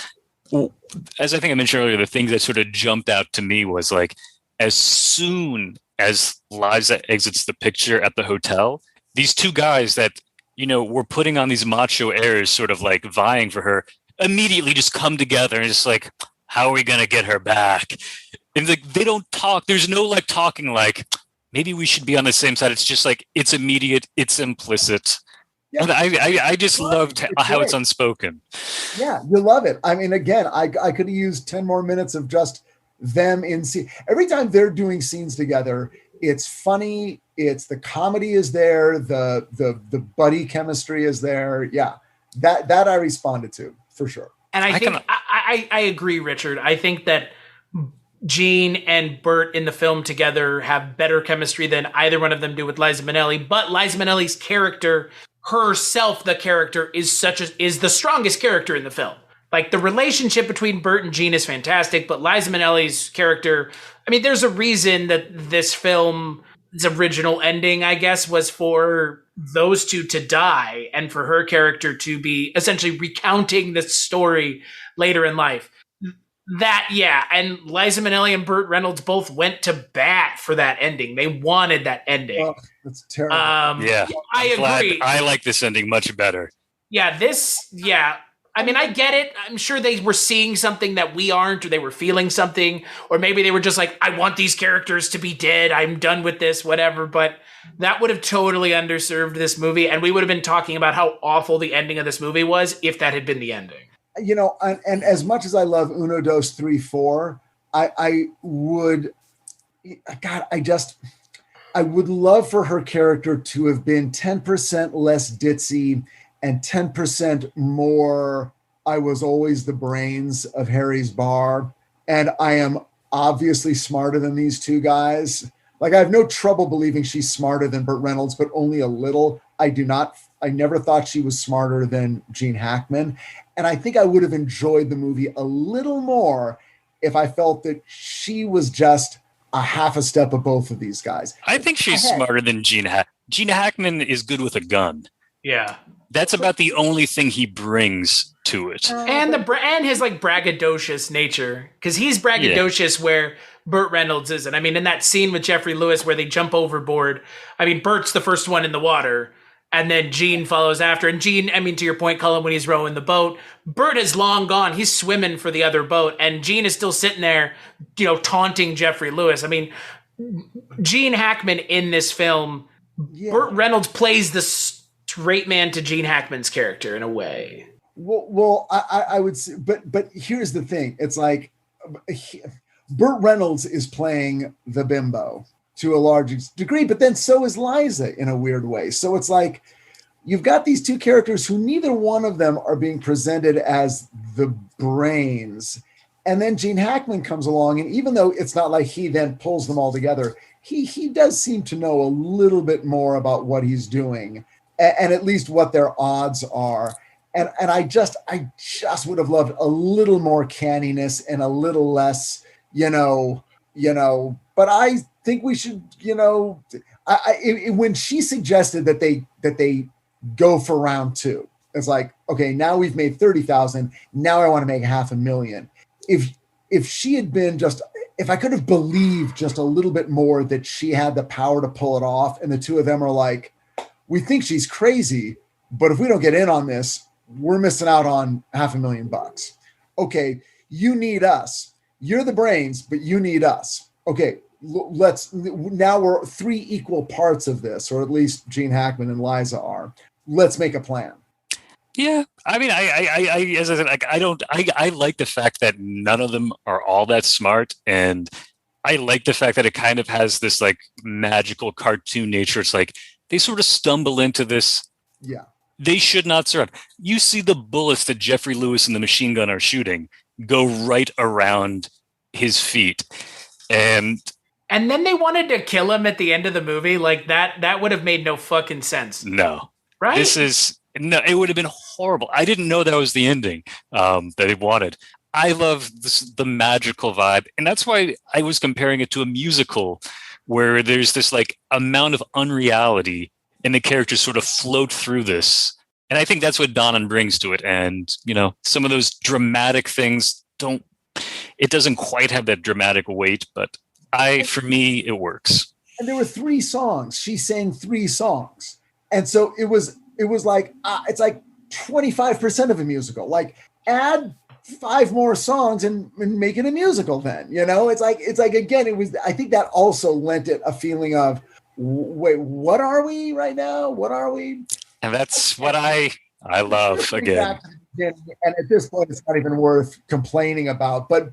As I think I mentioned earlier, the thing that sort of jumped out to me was like, as soon as Liza exits the picture at the hotel, these two guys that, were putting on these macho airs, sort of like vying for her, immediately just come together and just like, how are we going to get her back? And like, they don't talk. There's no like talking like, maybe we should be on the same side. It's just like, it's immediate. It's implicit. Yeah. And I just loved how it's unspoken. Yeah, you love it. Again, I could have used 10 more minutes of just them in scene. Every time they're doing scenes together, it's funny. It's the comedy is there. The buddy chemistry is there. Yeah, that I responded to for sure. And I agree, Richard. I think that Gene and Burt in the film together have better chemistry than either one of them do with Liza Minnelli. But Liza Minnelli's character, herself, the character, is the strongest character in the film. Like, the relationship between Burt and Gene is fantastic, but Liza Minnelli's character, there's a reason that this film's original ending, I guess, was for those two to die and for her character to be essentially recounting this story later in life. And Liza Minnelli and Burt Reynolds both went to bat for that ending. They wanted that ending. Oh, that's terrible. I agree. I like this ending much better. I get it. I'm sure they were seeing something that we aren't, or they were feeling something, or maybe they were just like, I want these characters to be dead. I'm done with this, whatever. But that would have totally underserved this movie. And we would have been talking about how awful the ending of this movie was if that had been the ending. And as much as I love Uno, Dos, 3, 4, I would love for her character to have been 10% less ditzy and 10% more, I was always the brains of Harry's bar. And I am obviously smarter than these two guys. Like, I have no trouble believing she's smarter than Burt Reynolds, but only a little. I never thought she was smarter than Gene Hackman. And I think I would have enjoyed the movie a little more if I felt that she was just a half a step of both of these guys. I think she's smarter than Gene Hackman. Gene Hackman is good with a gun. Yeah. That's about the only thing he brings to it. And his like braggadocious nature. Because he's braggadocious where Burt Reynolds isn't. In that scene with Jeffrey Lewis where they jump overboard, Burt's the first one in the water. And then Gene follows after. And Gene, to your point, Cullen, when he's rowing the boat, Burt is long gone. He's swimming for the other boat. And Gene is still sitting there, taunting Jeffrey Lewis. Gene Hackman in this film, Burt Reynolds plays the straight man to Gene Hackman's character in a way. Well, I would say, but here's the thing. It's like Burt Reynolds is playing the bimbo to a large degree, but then so is Liza in a weird way. So it's like, you've got these two characters who neither one of them are being presented as the brains. And then Gene Hackman comes along, and even though it's not like he then pulls them all together, he does seem to know a little bit more about what he's doing and at least what their odds are. And I just would have loved a little more canniness and a little less, but I think we should, when she suggested that they go for round 2, It's like, okay, now we've made 30,000. Now I want to make $500,000. If she had been if I could have believed just a little bit more that she had the power to pull it off, and the two of them are like, we think she's crazy, but if we don't get in on this, we're missing out on $500,000. Okay, you need us. You're the brains, but you need us. Okay, now we're 3 equal parts of this, or at least Gene Hackman and Liza are. Let's make a plan. Yeah, I mean, I as I said, I like the fact that none of them are all that smart, and I like the fact that it kind of has this like magical cartoon nature. It's like they sort of stumble into this. Yeah, they should not survive. You see the bullets that Jeffrey Lewis and the machine gun are shooting go right around his feet, and then they wanted to kill him at the end of the movie. Like that would have made no fucking sense. No, right? No, it would have been horrible. I didn't know that was the ending that they wanted. I love the magical vibe. And that's why I was comparing it to a musical where there's this like amount of unreality and the characters sort of float through this. And I think that's what Donnan brings to it. And, some of those dramatic things it doesn't quite have that dramatic weight, but for me, it works. And there were 3 songs. She sang 3 songs. And so it was like, it's like 25% of a musical. Like add 5 more songs and make it a musical then, it's like, again, I think that also lent it a feeling of, wait, what are we right now? What are we? And that's what I love again. And at this point, it's not even worth complaining about, but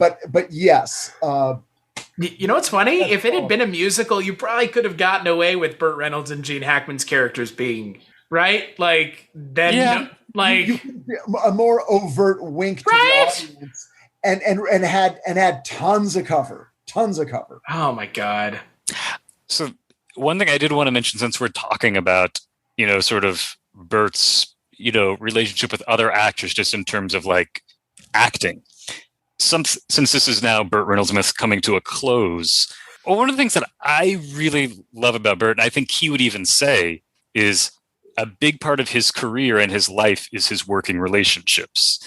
yes. What's funny? If it had been a musical, you probably could have gotten away with Burt Reynolds and Gene Hackman's characters being right. Like then, a more overt wink to the audience, and had tons of cover. Oh my God! So one thing I did want to mention, since we're talking about sort of Burt's relationship with other actors, just in terms of like acting. Since this is now Burt Reynolds Month coming to a close, one of the things that I really love about Burt, and I think he would even say, is a big part of his career and his life is his working relationships.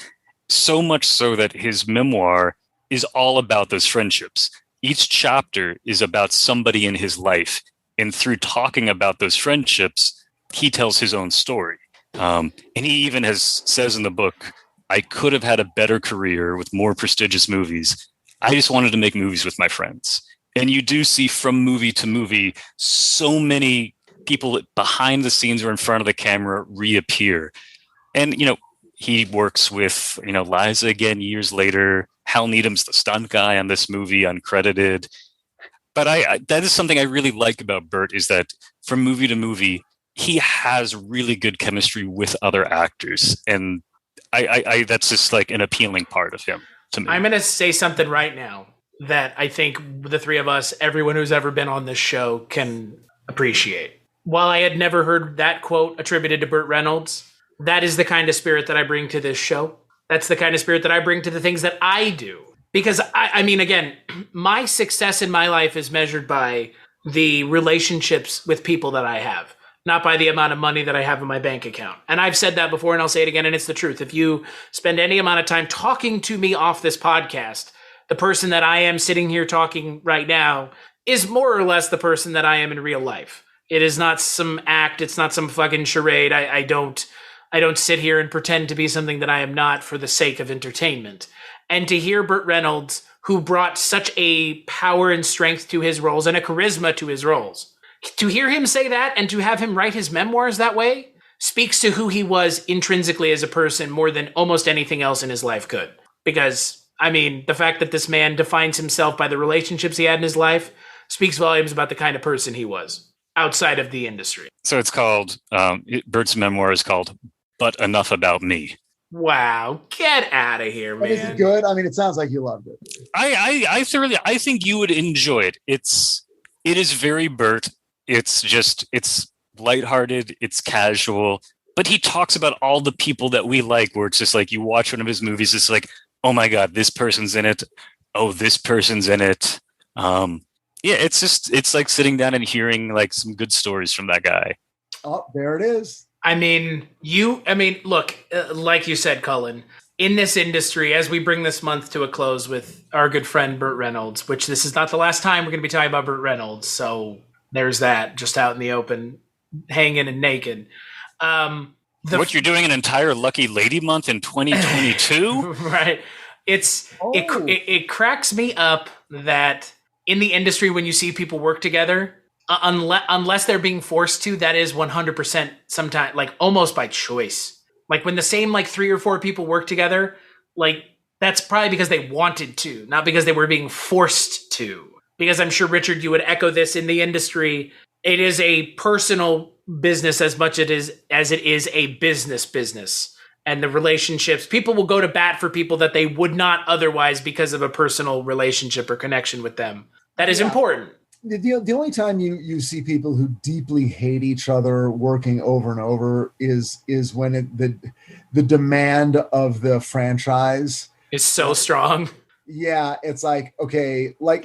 So much so that his memoir is all about those friendships. Each chapter is about somebody in his life. And through talking about those friendships, he tells his own story. And he even says in the book, I could have had a better career with more prestigious movies. I just wanted to make movies with my friends. And you do see from movie to movie, so many people behind the scenes or in front of the camera reappear. And, he works with, Liza again years later. Hal Needham's the stunt guy on this movie, uncredited. But that is something I really like about Burt, is that from movie to movie, he has really good chemistry with other actors. And I that's just like an appealing part of him to me. I'm going to say something right now that I think the 3 of us, everyone who's ever been on this show, can appreciate. While I had never heard that quote attributed to Burt Reynolds, that is the kind of spirit that I bring to this show. That's the kind of spirit that I bring to the things that I do. Because, I mean, again, my success in my life is measured by the relationships with people that I have, not by the amount of money that I have in my bank account. And I've said that before, and I'll say it again, and it's the truth. If you spend any amount of time talking to me off this podcast, the person that I am sitting here talking right now is more or less the person that I am in real life. It is not some act. It's not some fucking charade. I don't sit here and pretend to be something that I am not for the sake of entertainment. And to hear Burt Reynolds, who brought such a power and strength to his roles and a charisma to his roles, to hear him say that and to have him write his memoirs that way speaks to who he was intrinsically as a person more than almost anything else in his life could. Because, I mean, the fact that this man defines himself by the relationships he had in his life speaks volumes about the kind of person he was outside of the industry. So it's called, Burt's memoir is called But Enough About Me. Wow, get out of here, man. Is it good? I mean, it sounds like you loved it. I think you would enjoy it. It is very Burt. It's lighthearted, it's casual, but he talks about all the people that we like, where it's just like, you watch one of his movies, it's like, oh my God, this person's in it. Oh, this person's in it. It's like sitting down and hearing like some good stories from that guy. Oh, there it is. I mean, look, like you said, Cullen, in this industry, as we bring this month to a close with our good friend Burt Reynolds, which this is not the last time we're going to be talking about Burt Reynolds. So there's that, just out in the open, hanging and naked. What, you're doing an entire Lucky Lady month in 2022? Right. It cracks me up that in the industry, when you see people work together, unless they're being forced to, that is 100% sometimes, like almost by choice. Like when the same like 3 or 4 people work together, like that's probably because they wanted to, not because they were being forced to. Because I'm sure, Richard, you would echo this in the industry. It is a personal business as much as it is a business. And the relationships, people will go to bat for people that they would not otherwise because of a personal relationship or connection with them. That is important. The only time you see people who deeply hate each other working over and over is when the demand of the franchise is so strong. Yeah, it's like, okay, like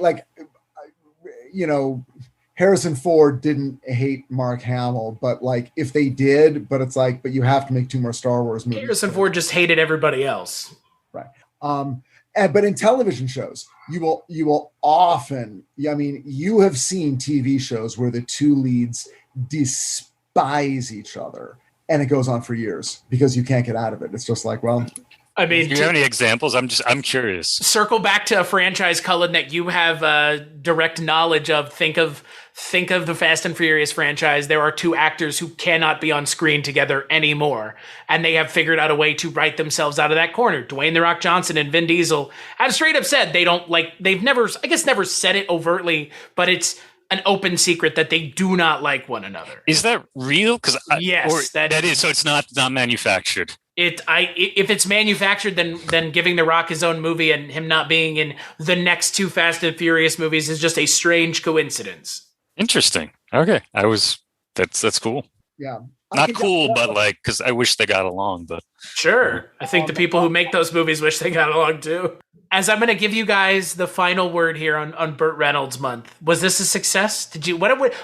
Harrison Ford didn't hate Mark Hamill, but like if they did, but it's like, but you have to make 2 more Star Wars movies. Harrison Ford just hated everybody else. Right. But in television shows, you will often, I mean, you have seen TV shows where the 2 leads despise each other, and it goes on for years because you can't get out of it. It's just like, well, I mean, do you have any examples? I'm curious. Circle back to a franchise, Cullen, that you have direct knowledge of. Think of the Fast and Furious franchise. There are 2 actors who cannot be on screen together anymore, and they have figured out a way to write themselves out of that corner. Dwayne "The Rock" Johnson and Vin Diesel have straight up said they don't like. They've never said it overtly, but it's an open secret that they do not like one another. Is that real? Because yes, that is. So it's not manufactured. If it's manufactured, then giving The Rock his own movie and him not being in the next 2 Fast and Furious movies is just a strange coincidence. Interesting. Okay, that's cool. Yeah, not cool, but like, because I wish they got along. But sure, I think the people who make those movies wish they got along too. As I'm going to give you guys the final word here on Burt Reynolds Month. Was this a success?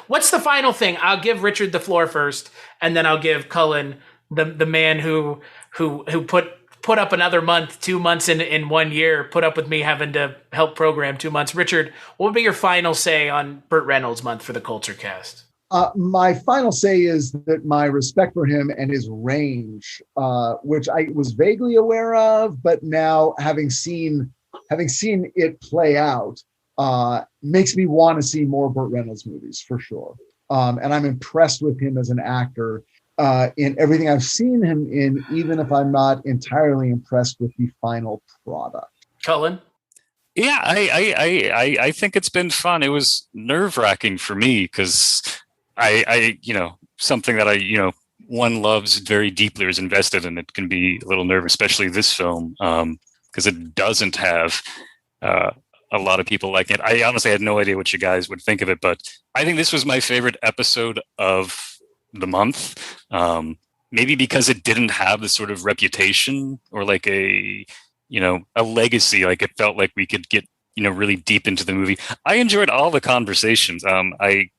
What's the final thing? I'll give Richard the floor first, and then I'll give Cullen, the man who put up another month, 2 months in 1 year, put up with me having to help program 2 months. Richard, what would be your final say on Burt Reynolds Month for the Culture Cast? My final say is that my respect for him and his range, which I was vaguely aware of, but now having seen it play out, makes me want to see more Burt Reynolds movies for sure. And I'm impressed with him as an actor in everything I've seen him in, even if I'm not entirely impressed with the final product. Cullen? Yeah, I think it's been fun. It was nerve-wracking for me because I something that one loves very deeply or is invested in, it can be a little nerve, especially this film, because it doesn't have a lot of people like it. I honestly had no idea what you guys would think of it, but I think this was my favorite episode of the month. Maybe because it didn't have the sort of reputation or like a legacy. Like it felt like we could get, really deep into the movie. I enjoyed all the conversations. I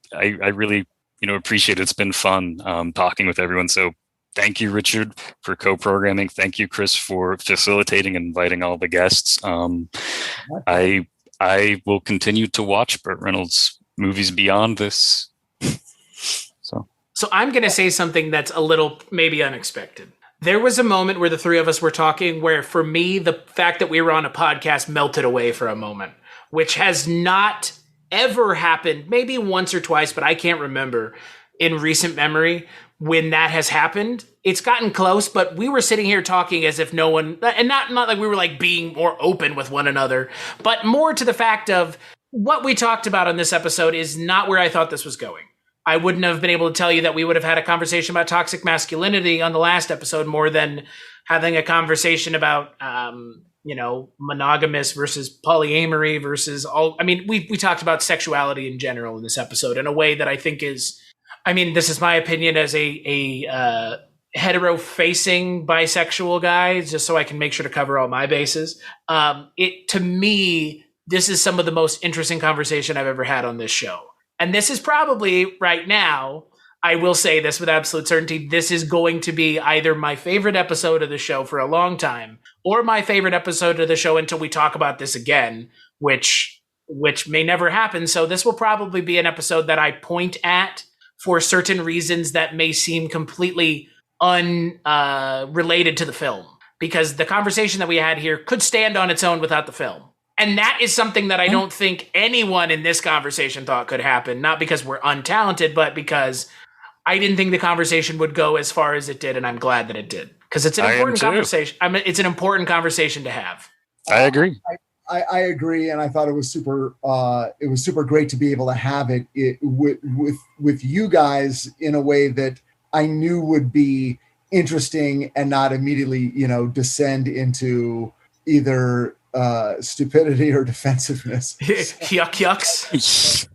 really, appreciate it. It's been fun talking with everyone. So thank you, Richard, for co-programming. Thank you, Chris, for facilitating and inviting all the guests. I will continue to watch Burt Reynolds movies beyond this. So I'm going to say something that's a little maybe unexpected. There was a moment where the 3 of us were talking where, for me, the fact that we were on a podcast melted away for a moment, which has not ever happened, maybe once or twice, but I can't remember in recent memory when that has happened. It's gotten close, but we were sitting here talking as if no one, and not like we were like being more open with one another, but more to the fact of what we talked about on this episode is not where I thought this was going. I wouldn't have been able to tell you that we would have had a conversation about toxic masculinity on the last episode more than having a conversation about, monogamous versus polyamory versus all. I mean, we talked about sexuality in general in this episode in a way that I think is, this is my opinion as a hetero-facing bisexual guy, just so I can make sure to cover all my bases. To me, this is some of the most interesting conversation I've ever had on this show. And this is probably right now, I will say this with absolute certainty. This is going to be either my favorite episode of the show for a long time or my favorite episode of the show until we talk about this again, which may never happen. So this will probably be an episode that I point at for certain reasons that may seem completely unrelated to the film, because the conversation that we had here could stand on its own without the film. And that is something that I don't think anyone in this conversation thought could happen, not because we're untalented, but because I didn't think the conversation would go as far as it did, and I'm glad that it did, because it's an important conversation. It's an important conversation to have. I agree. I agree, and I thought it was super. It was super great to be able to have it with you guys in a way that I knew would be interesting and not immediately, descend into either stupidity or defensiveness. Yucks.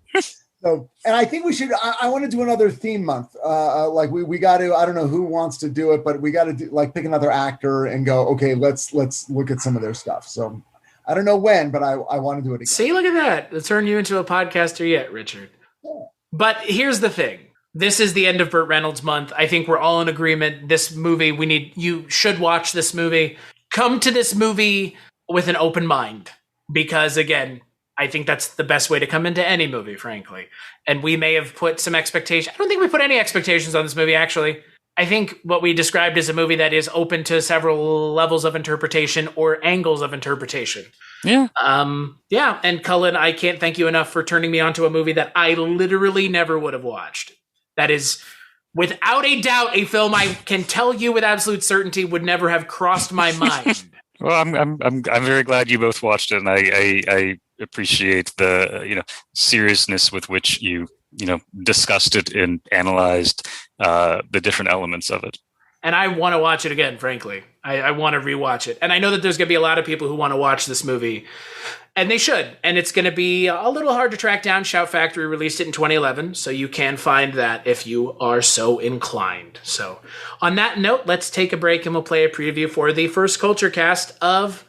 So, and I think we should. I want to do another theme month. Like we got to. I don't know who wants to do it, but we got to do, pick another actor and go. Okay, let's look at some of their stuff. So. I don't know when, but I want to do it again. See, look at that. It'll turn you into a podcaster yet, Richard. Yeah. But here's the thing. This is the end of Burt Reynolds Month. I think we're all in agreement. This movie, you should watch this movie. Come to this movie with an open mind. Because, again, I think that's the best way to come into any movie, frankly. And we may have put some expectations. I don't think we put any expectations on this movie, actually. I think what we described as a movie that is open to several levels of interpretation or angles of interpretation. Yeah. Yeah. And Cullen, I can't thank you enough for turning me on to a movie that I literally never would have watched. That is, without a doubt, a film I can tell you with absolute certainty would never have crossed my mind. Well, I'm very glad you both watched it, and I appreciate the seriousness with which you discussed it and analyzed the different elements of it. And I want to watch it again, frankly. I want to rewatch it. And I know that there's going to be a lot of people who want to watch this movie. And they should. And it's going to be a little hard to track down. Shout Factory released it in 2011, so you can find that if you are so inclined. So on that note, let's take a break and we'll play a preview for the first Culture Cast of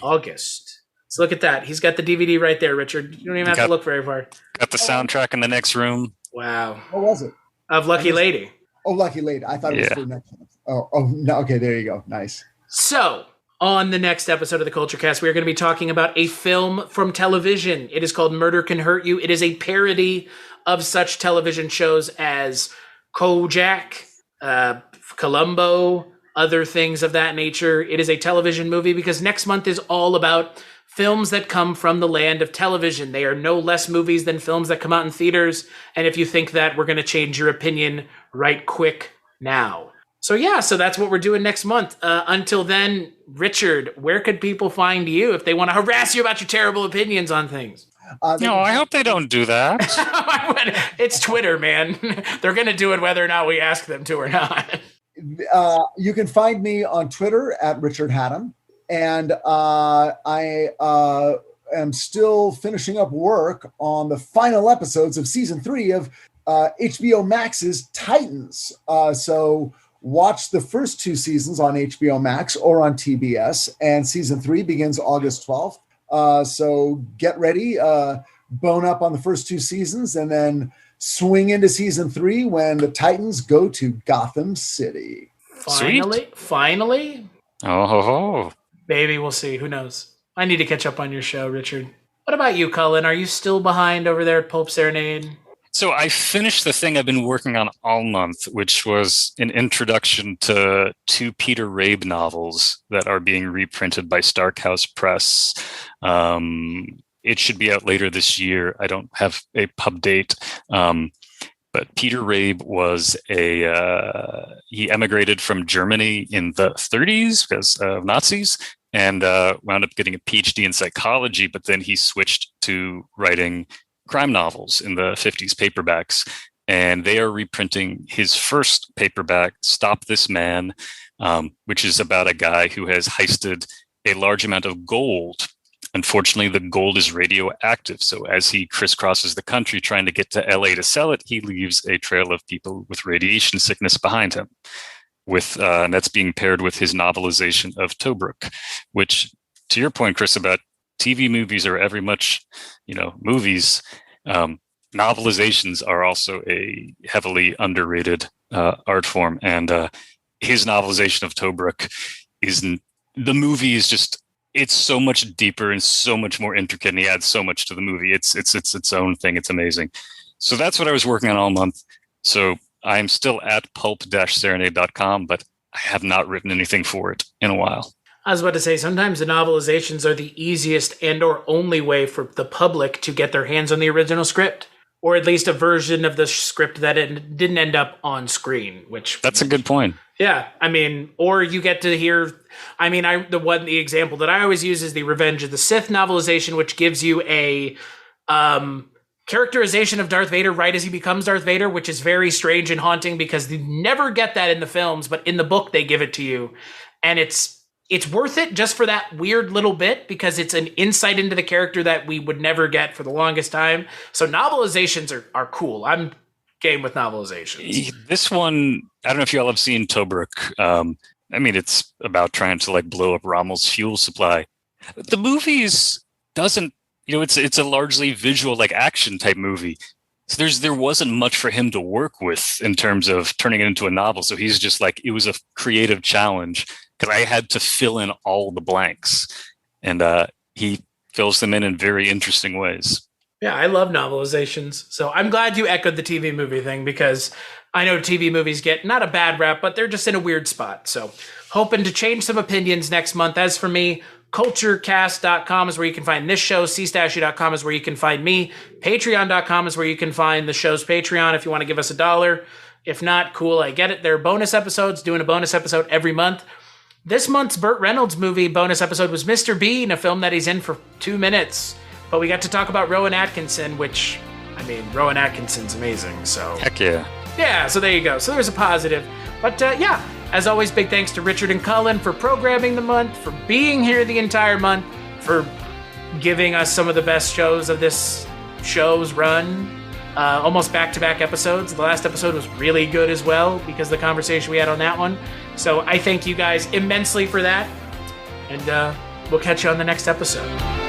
August. So look at that. He's got the DVD right there, Richard. You don't even have to look very far. Got the soundtrack in the next room. Wow. What was it? Of Lucky Lady. Oh, Lucky Lady. I thought it was for next month. Oh, no. Okay, there you go. Nice. So, on the next episode of the Culture Cast, we are going to be talking about a film from television. It is called Murder Can Hurt You. It is a parody of such television shows as Kojak, Columbo, other things of that nature. It is a television movie because next month is all about films that come from the land of television. They are no less movies than films that come out in theaters. And if you think that, we're going to change your opinion right quick now. So that's what we're doing next month. Until then, Richard, where could people find you if they want to harass you about your terrible opinions on things? No, I hope they don't do that. It's Twitter, man. They're going to do it whether or not we ask them to or not. You can find me on Twitter at Richard Hatem. And I am still finishing up work on the final episodes of season 3 of HBO Max's Titans. So watch the first 2 seasons on HBO Max or on TBS. And season 3 begins August 12th. So get ready, bone up on the first 2 seasons, and then swing into season 3 when the Titans go to Gotham City. Finally. Oh, ho, ho. Maybe we'll see. Who knows? I need to catch up on your show, Richard. What about you, Cullen? Are you still behind over there at Pulp Serenade? So I finished the thing I've been working on all month, which was an introduction to 2 Peter Rabe novels that are being reprinted by Starkhouse Press. It should be out later this year. I don't have a pub date. But Peter Rabe was he emigrated from Germany in the 30s because of Nazis and wound up getting a PhD in psychology, but then he switched to writing crime novels in the 50s paperbacks. And they are reprinting his first paperback, Stop This Man, which is about a guy who has heisted a large amount of gold. Unfortunately, the gold is radioactive. So as he crisscrosses the country trying to get to LA to sell it, he leaves a trail of people with radiation sickness behind him. And that's being paired with his novelization of Tobruk, which, to your point, Chris, about TV movies are very much, movies. novelizations are also a heavily underrated art form, and his novelization of Tobruk the movie is just, it's so much deeper and so much more intricate, and he adds so much to the movie. It's its own thing. It's amazing. So that's what I was working on all month. So I'm still at pulp-serenade.com, but I have not written anything for it in a while. I was about to say, sometimes the novelizations are the easiest and or only way for the public to get their hands on the original script, or at least a version of the script that it didn't end up on screen, which... That's a good point. Yeah, I mean, or you get to hear... I mean, the example that I always use is the Revenge of the Sith novelization, which gives you a characterization of Darth Vader right as he becomes Darth Vader, which is very strange and haunting because you never get that in the films, but in the book they give it to you. And it's worth it just for that weird little bit because it's an insight into the character that we would never get for the longest time. So novelizations are cool. I'm game with novelizations. This one, I don't know if y'all have seen Tobruk. I mean, it's about trying to blow up Rommel's fuel supply. The movies doesn't, it's a largely visual action type movie. So there wasn't much for him to work with in terms of turning it into a novel. So he's just it was a creative challenge because I had to fill in all the blanks, and he fills them in very interesting ways. Yeah, I love novelizations. So I'm glad you echoed the TV movie thing because I know TV movies get not a bad rap, but they're just in a weird spot. So hoping to change some opinions next month. As for me, culturecast.com is where you can find this show. cstashy.com is where you can find me. Patreon.com is where you can find the show's Patreon if you want to give us $1. If not, cool, I get it. There are bonus episodes, doing a bonus episode every month. This month's Burt Reynolds movie bonus episode was Mr. Bean, a film that he's in for 2 minutes. But we got to talk about Rowan Atkinson, which, I mean, Rowan Atkinson's amazing, so... Heck yeah. Yeah, so there you go. So there's a positive. But yeah, as always, big thanks to Richard and Cullen for programming the month, for being here the entire month, for giving us some of the best shows of this show's run. Almost back-to-back episodes. The last episode was really good as well because of the conversation we had on that one. So I thank you guys immensely for that. And we'll catch you on the next episode.